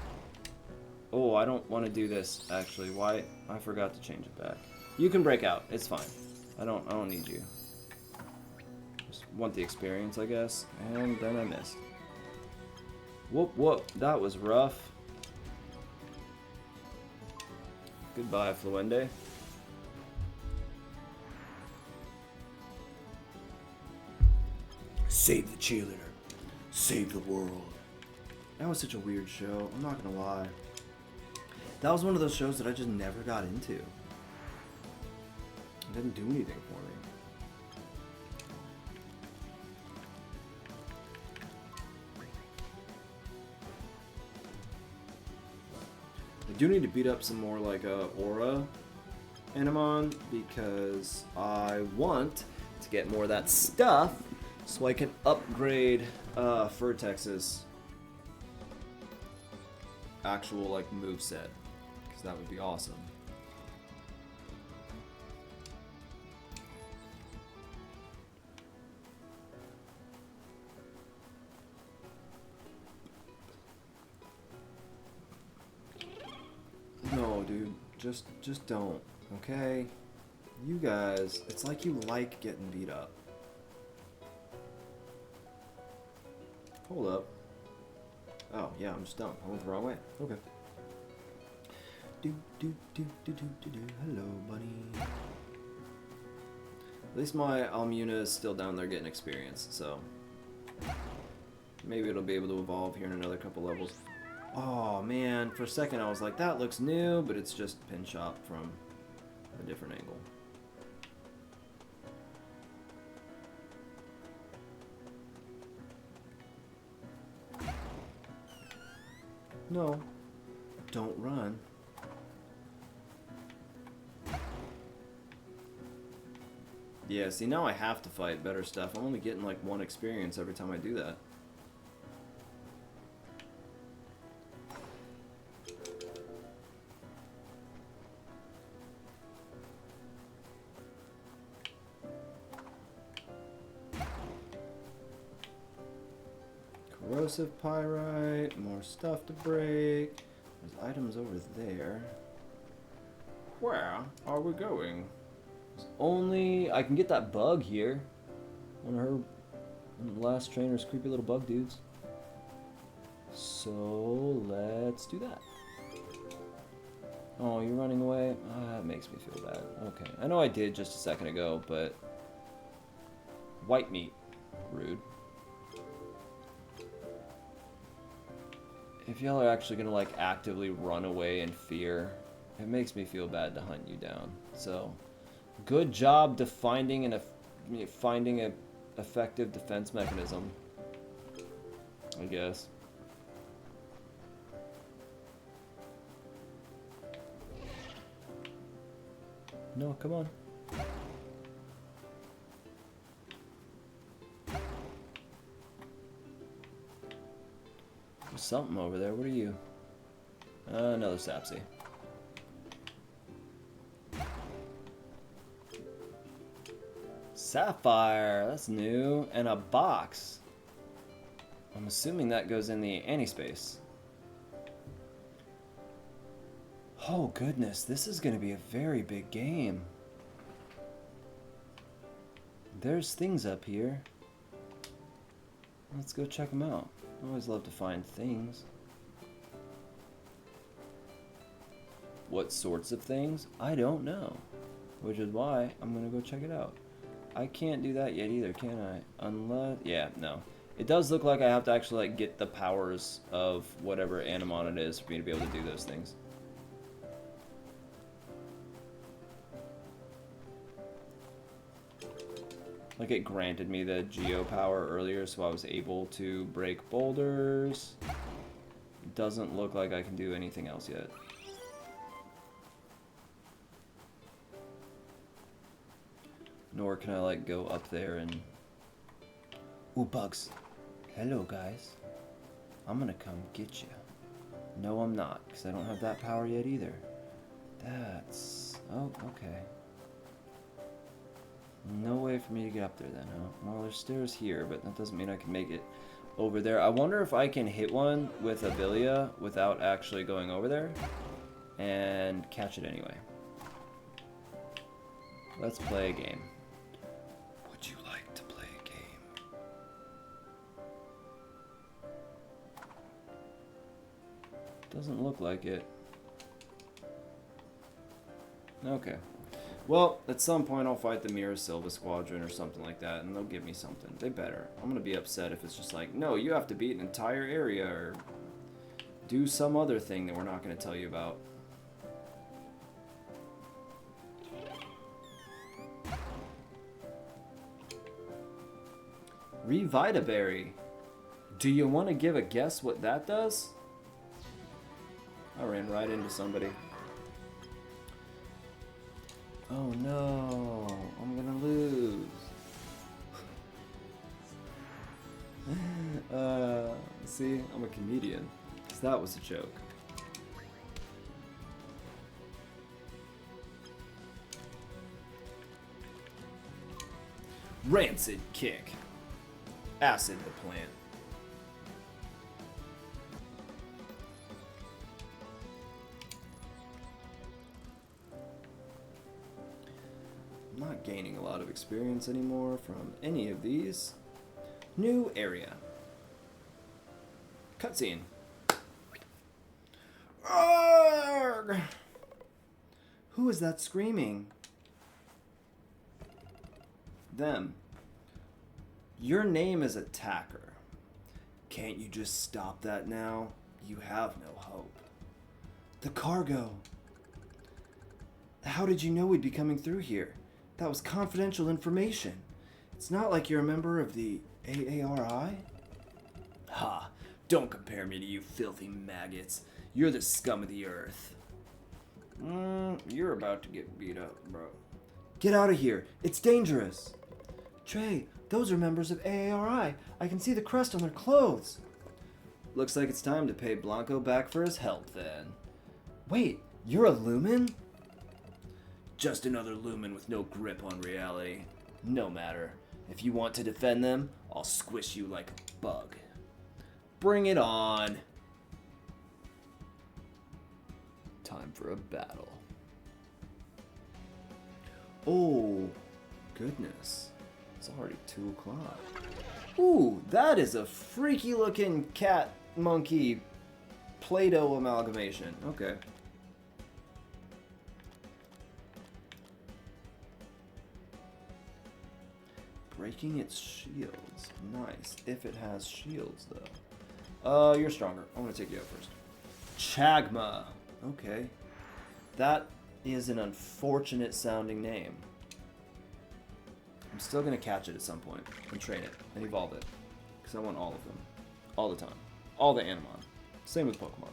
Oh, I don't want to do this, actually. Why? I forgot to change it back. You can break out. It's fine. I don't need you. Just want the experience, I guess. And then I missed. Whoop, whoop. That was rough. Goodbye, Fluende. Save the cheerleader. Save the world. That was such a weird show. I'm not gonna lie. That was one of those shows that I just never got into. It didn't do anything for me. I do need to beat up some more like Aura Animon because I want to get more of that stuff so I can upgrade Vertex's actual like moveset, because that would be awesome. No, dude, just don't, okay? You guys, it's like you like getting beat up. Hold up. Oh, yeah, I'm just dumb. I went the wrong way. Okay. Hello, buddy. At least my Almuna is still down there getting experience, so maybe it'll be able to evolve here in another couple levels. Oh, man. For a second, I was like, that looks new, but it's just pin shop from a different angle. No, don't run. Yeah, see, now I have to fight better stuff. I'm only getting like 1 experience every time I do that. Corrosive pyrite, more stuff to break. There's items over there. Where are we going? There's only I can get that bug here. One of the last trainer's creepy little bug dudes. So let's do that. Oh, you're running away? That makes me feel bad. Okay, I know I did just a second ago, but white meat, rude. If y'all are actually gonna like actively run away in fear, it makes me feel bad to hunt you down. So, good job finding finding a effective defense mechanism, I guess. No, come on. There's something over there. What are you? Another Sapsy. Sapphire, that's new. And a box. I'm assuming that goes in the anti-space. Oh goodness, this is going to be a very big game. There's things up here. Let's go check them out. I always love to find things. What sorts of things? I don't know. Which is why I'm going to go check it out. I can't do that yet either, can I? Unless... yeah, no. It does look like I have to actually like get the powers of whatever Animon it is for me to be able to do those things. Like it granted me the Geo power earlier, so I was able to break boulders. Doesn't look like I can do anything else yet. Nor can I like go up there and... ooh, bugs. Hello, guys. I'm gonna come get you. No, I'm not, because I don't have that power yet either. That's... oh, okay. No way for me to get up there then, huh? Well, there's stairs here, but that doesn't mean I can make it over there. I wonder if I can hit one with Abilia without actually going over there and catch it anyway. Let's play a game. Would you like to play a game? Doesn't look like it. Okay. Well, at some point I'll fight the Mirror Silva Squadron or something like that, and they'll give me something. They better. I'm gonna be upset if it's just like, no, you have to beat an entire area or do some other thing that we're not gonna tell you about. Revita Berry. Do you want to give a guess what that does? I ran right into somebody. Oh no, I'm gonna lose. See, I'm a comedian. 'Cause that was a joke. Rancid Kick. Acid the plant. I'm not gaining a lot of experience anymore from any of these. New area. Cutscene. Arrgh! Who is that screaming? Them. Your name is Attacker. Can't you just stop that now? You have no hope. The cargo. How did you know we'd be coming through here? That was confidential information. It's not like you're a member of the AARI. Ha! Don't compare me to you filthy maggots. You're the scum of the earth. You're about to get beat up, bro. Get out of here. It's dangerous. Trey, those are members of AARI. I can see the crest on their clothes. Looks like it's time to pay Blanco back for his help, then. Wait, you're a Lumen? Just another Lumen with no grip on reality. No matter. If you want to defend them, I'll squish you like a bug. Bring it on. Time for a battle. Oh, goodness. It's already 2 o'clock. Ooh, that is a freaky looking cat monkey Play-Doh amalgamation. Okay. Breaking its shields. Nice. If it has shields, though. You're stronger. I'm gonna take you out first. Chagma. Okay. That is an unfortunate sounding name. I'm still gonna catch it at some point and train it and evolve it. Because I want all of them. All the time. All the Animon. Same with Pokemon.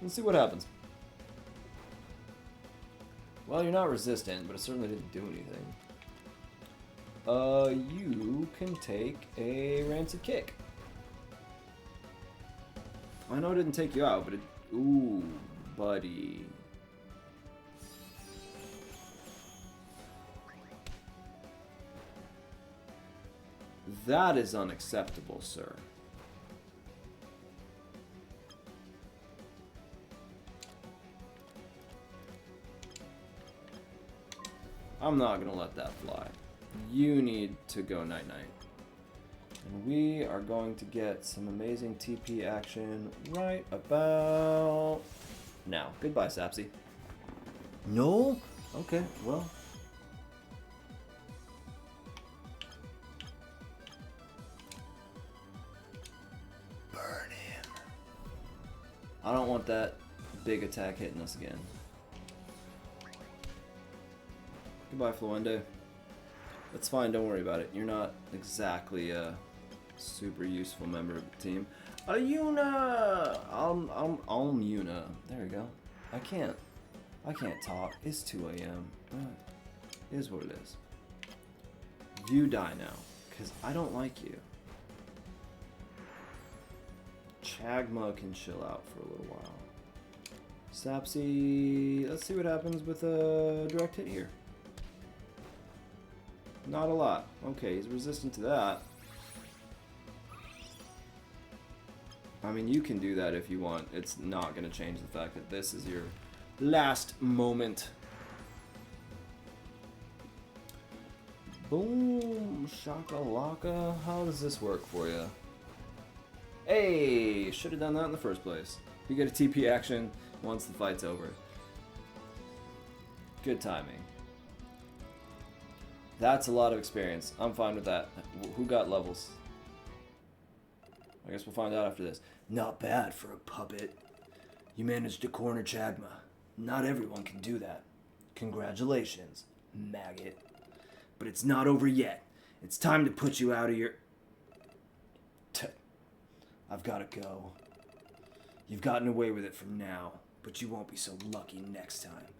Let's see what happens. Well, you're not resistant, but it certainly didn't do anything. You can take a Rancid Kick. I know it didn't take you out, but it... Ooh, buddy. That is unacceptable, sir. I'm not gonna let that fly. You need to go night-night. And we are going to get some amazing TP action right about now. Goodbye, Sapsy. No? Okay, well. Burn him. I don't want that big attack hitting us again. Goodbye, Fluende. That's fine, don't worry about it. You're not exactly a super useful member of the team. Yuna! Yuna. There we go. I can't talk. It's 2 a.m. It is what it is. You die now, because I don't like you. Chagma can chill out for a little while. Sapsy, let's see what happens with a direct hit here. Not a lot. Okay, he's resistant to that. I mean, you can do that if you want. It's not going to change the fact that this is your last moment. Boom, shakalaka. How does this work for you? Hey, should have done that in the first place. You get a TP action once the fight's over. Good timing. That's a lot of experience. I'm fine with that. Who got levels? I guess we'll find out after this. Not bad for a puppet. You managed to corner Chagma. Not everyone can do that. Congratulations, maggot. But it's not over yet. It's time to put you out of your... I've got to go. You've gotten away with it for now, but you won't be so lucky next time.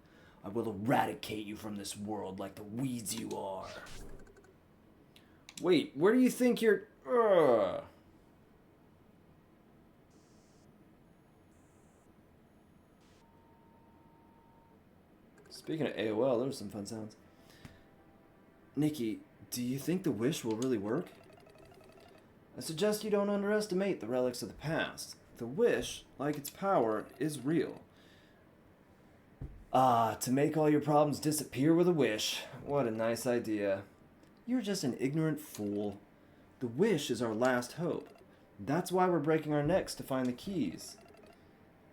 I will eradicate you from this world like the weeds you are. Wait, where do you think you're... Speaking of AOL, those are some fun sounds. Nikki, do you think the wish will really work? I suggest you don't underestimate the relics of the past. The wish, like its power, is real. Ah, to make all your problems disappear with a wish. What a nice idea. You're just an ignorant fool. The wish is our last hope. That's why we're breaking our necks to find the keys.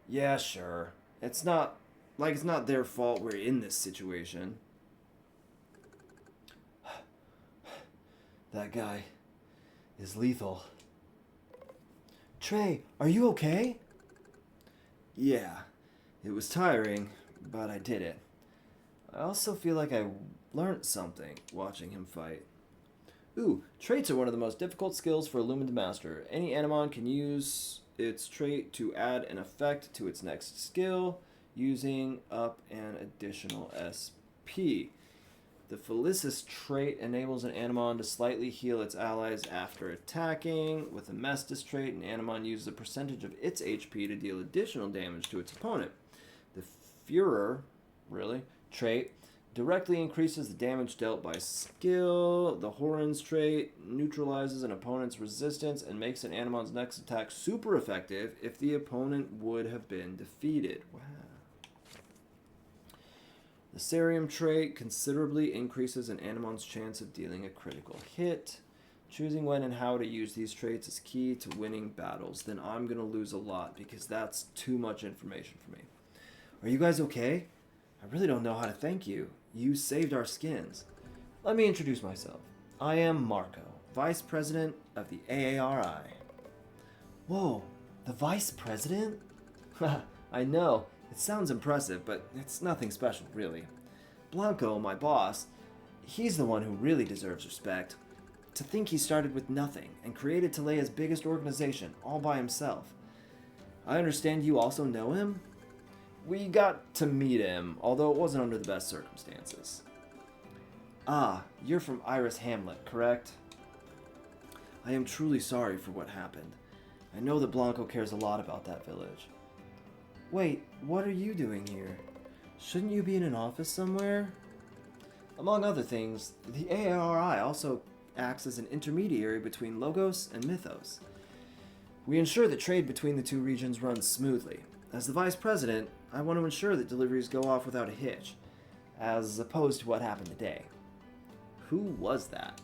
Yeah, sure. It's not their fault we're in this situation. That guy is lethal. Trey, are you okay? Yeah, it was tiring, but I did it. I also feel like I learned something watching him fight. Ooh, traits are one of the most difficult skills for a Lumen to master. Any Animon can use its trait to add an effect to its next skill, using up an additional SP. The Felicis trait enables an Animon to slightly heal its allies after attacking. With the Mestis trait, an Animon uses a percentage of its HP to deal additional damage to its opponent. The Führer trait Directly increases the damage dealt by skill. The Horan's trait neutralizes an opponent's resistance and makes an Animon's next attack super effective if the opponent would have been defeated. Wow. The Cerium trait considerably increases an Animon's chance of dealing a critical hit. Choosing when and how to use these traits is key to winning battles. Then I'm going to lose a lot because that's too much information for me. Are you guys okay? I really don't know how to thank you. You saved our skins. Let me introduce myself. I am Marco, Vice President of the AARI. Whoa, the Vice President? I know, it sounds impressive, but it's nothing special, really. Blanco, my boss, he's the one who really deserves respect. To think he started with nothing and created Talea's biggest organization all by himself. I understand you also know him? We got to meet him, although it wasn't under the best circumstances. Ah, you're from Iris Hamlet, correct? I am truly sorry for what happened. I know that Blanco cares a lot about that village. Wait, what are you doing here? Shouldn't you be in an office somewhere? Among other things, the ARI also acts as an intermediary between Logos and Mythos. We ensure that trade between the two regions runs smoothly. As the Vice President, I want to ensure that deliveries go off without a hitch, as opposed to what happened today. Who was that?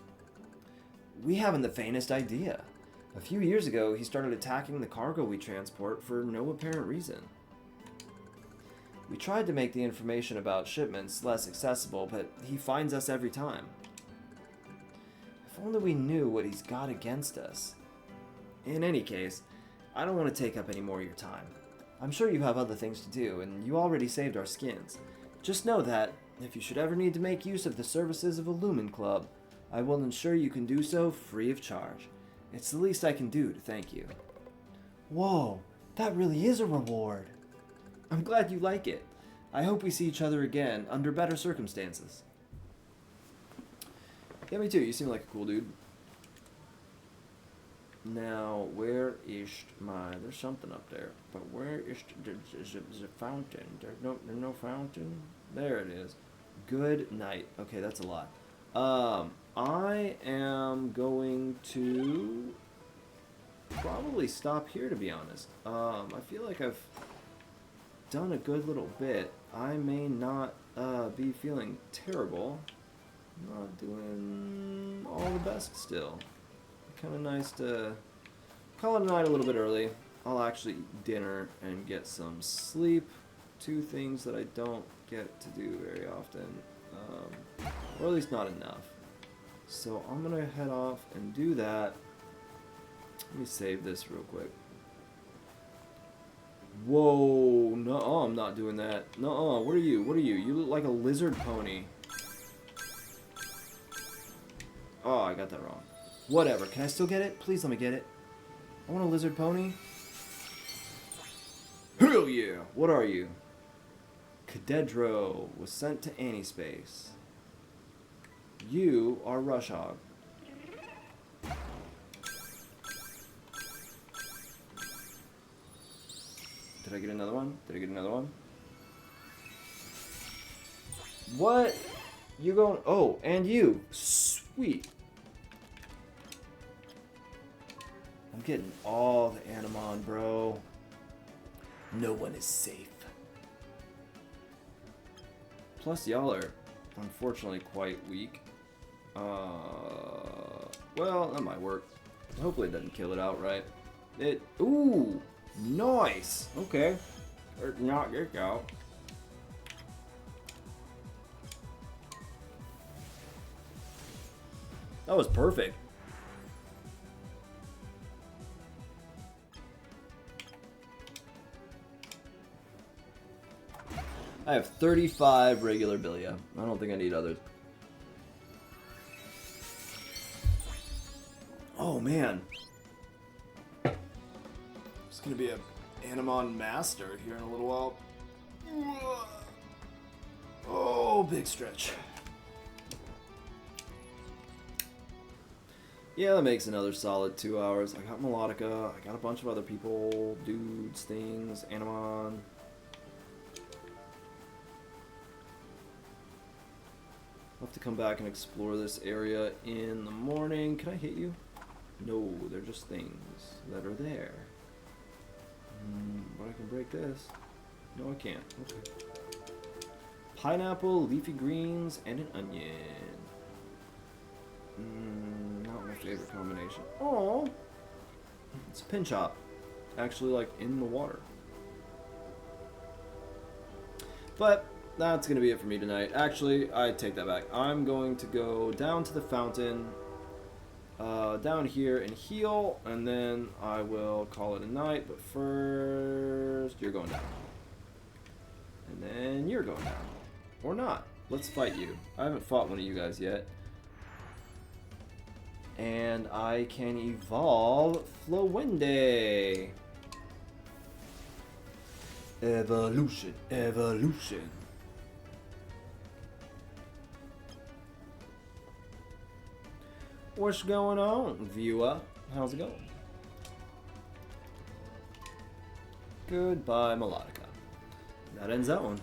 We haven't the faintest idea. A few years ago, he started attacking the cargo we transport for no apparent reason. We tried to make the information about shipments less accessible, but he finds us every time. If only we knew what he's got against us. In any case, I don't want to take up any more of your time. I'm sure you have other things to do, and you already saved our skins. Just know that, if you should ever need to make use of the services of a Lumen Club, I will ensure you can do so free of charge. It's the least I can do to thank you. Whoa, that really is a reward. I'm glad you like it. I hope we see each other again, under better circumstances. Yeah, me too. You seem like a cool dude. Now, where is my... There's something up there. But where is the fountain? There's no fountain? There it is. Good night. Okay, that's a lot. I am going to probably stop here, to be honest. I feel like I've done a good little bit. I may not be feeling terrible. I'm not doing all the best still. Kind of nice to call it a night a little bit early. I'll actually eat dinner and get some sleep. Two things that I don't get to do very often, or at least not enough. So I'm gonna head off and do that. Let me save this real quick. Whoa, no, I'm not doing that. No, what are you? What are you? You look like a lizard pony. Oh, I got that wrong. Whatever. Can I still get it? Please let me get it. I want a lizard pony. Hell yeah! What are you? Cadedro was sent to Annispace. You are Rush Hog. Did I get another one? Did I get another one? What? You going... Oh, and you. Sweet. I'm getting all the Animon, bro. No one is safe. Plus, y'all are unfortunately quite weak. Well, that might work. Hopefully it doesn't kill it outright. Ooh, nice. Okay. Knock it out. That was perfect. I have 35 regular Billia. I don't think I need others. Oh man. It's gonna be a Animon Master here in a little while. Oh, big stretch. Yeah, that makes another solid 2 hours. I got Melodica, I got a bunch of other people, dudes, things, Animon. have to come back and explore this area in the morning. Can I hit you? No, they're just things that are there. But I can break this. No, I can't. Okay. Pineapple, leafy greens, and an onion. Not my favorite combination. Oh, it's a pin chop. Actually, like, in the water. But that's going to be it for me tonight. Actually, I take that back. I'm going to go down to the fountain, down here and heal, and then I will call it a night. But first, you're going down. And then you're going down. Or not. Let's fight you. I haven't fought one of you guys yet. And I can evolve Flowende. Evolution, evolution. What's going on, viewer? How's it going? Goodbye, Melodica. That ends that one.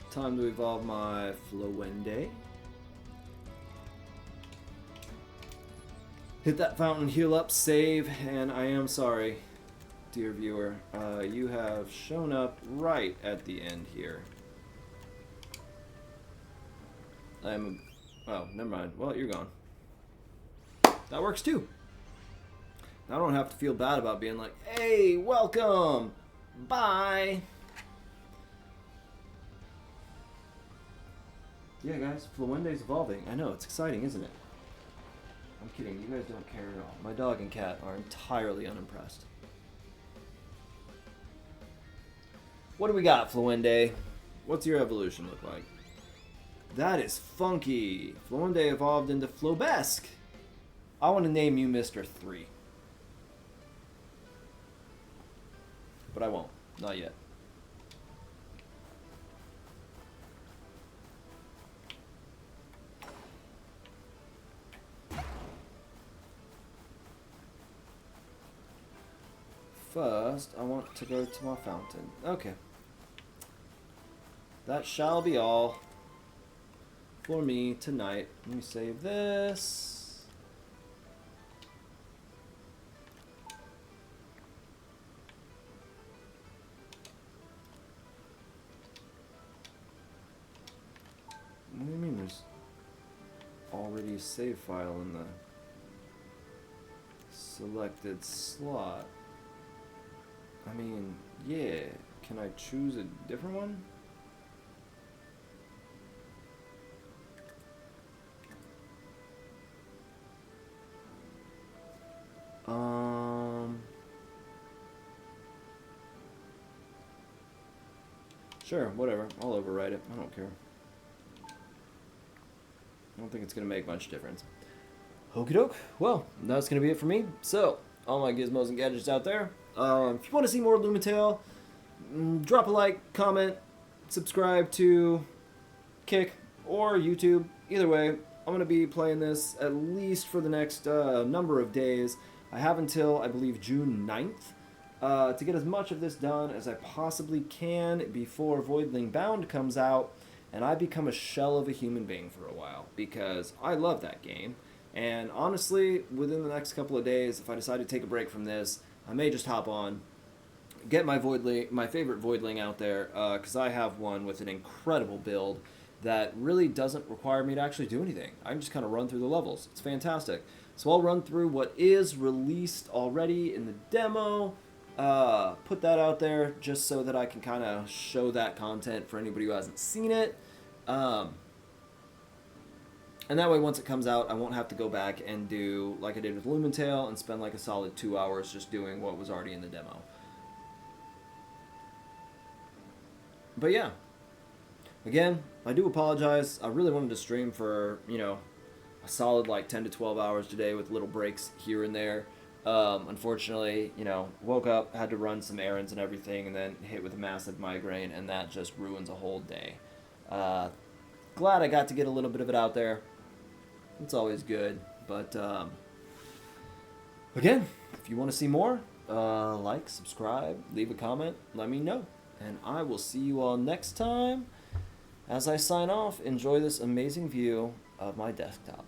Time to evolve my Flowende. Hit that fountain, heal up, save, and I am sorry, dear viewer. You have shown up right at the end here. Oh, never mind. Well, you're gone. That works too. I don't have to feel bad about being like, hey, welcome, bye. Yeah, guys, Flowende's evolving. I know, it's exciting, isn't it? I'm kidding, you guys don't care at all. My dog and cat are entirely unimpressed. What do we got, Flowende? What's your evolution look like? That is funky. Flowende evolved into Flobesque. I want to name you Mr. 3. But I won't. Not yet. First, I want to go to my fountain. Okay. That shall be all for me tonight. Let me save this. What do you mean there's already a save file in the selected slot? I mean, yeah. Can I choose a different one? Sure, whatever. I'll overwrite it. I don't care. I don't think it's going to make much difference. Okie doke. Well, that's going to be it for me. So, all my gizmos and gadgets out there. If you want to see more LumenTale, drop a like, comment, subscribe to Kick or YouTube. Either way, I'm going to be playing this at least for the next number of days. I have until, I believe, June 9th to get as much of this done as I possibly can before Voidling Bound comes out and I become a shell of a human being for a while, because I love that game. And honestly, within the next couple of days, if I decide to take a break from this, I may just hop on, get my favorite Voidling out there, because I have one with an incredible build that really doesn't require me to actually do anything. I can just kind of run through the levels. It's fantastic. So I'll run through what is released already in the demo, put that out there just so that I can kind of show that content for anybody who hasn't seen it. And that way, once it comes out, I won't have to go back and do like I did with LumenTale and spend like a solid 2 hours just doing what was already in the demo. But yeah, again, I do apologize. I really wanted to stream for, a solid like 10 to 12 hours today with little breaks here and there. Unfortunately, woke up, had to run some errands and everything, and then hit with a massive migraine, and that just ruins a whole day. Glad I got to get a little bit of it out there. It's always good. But, again, if you want to see more, like, subscribe, leave a comment, let me know. And I will see you all next time As I sign off, enjoy this amazing view of my desktop.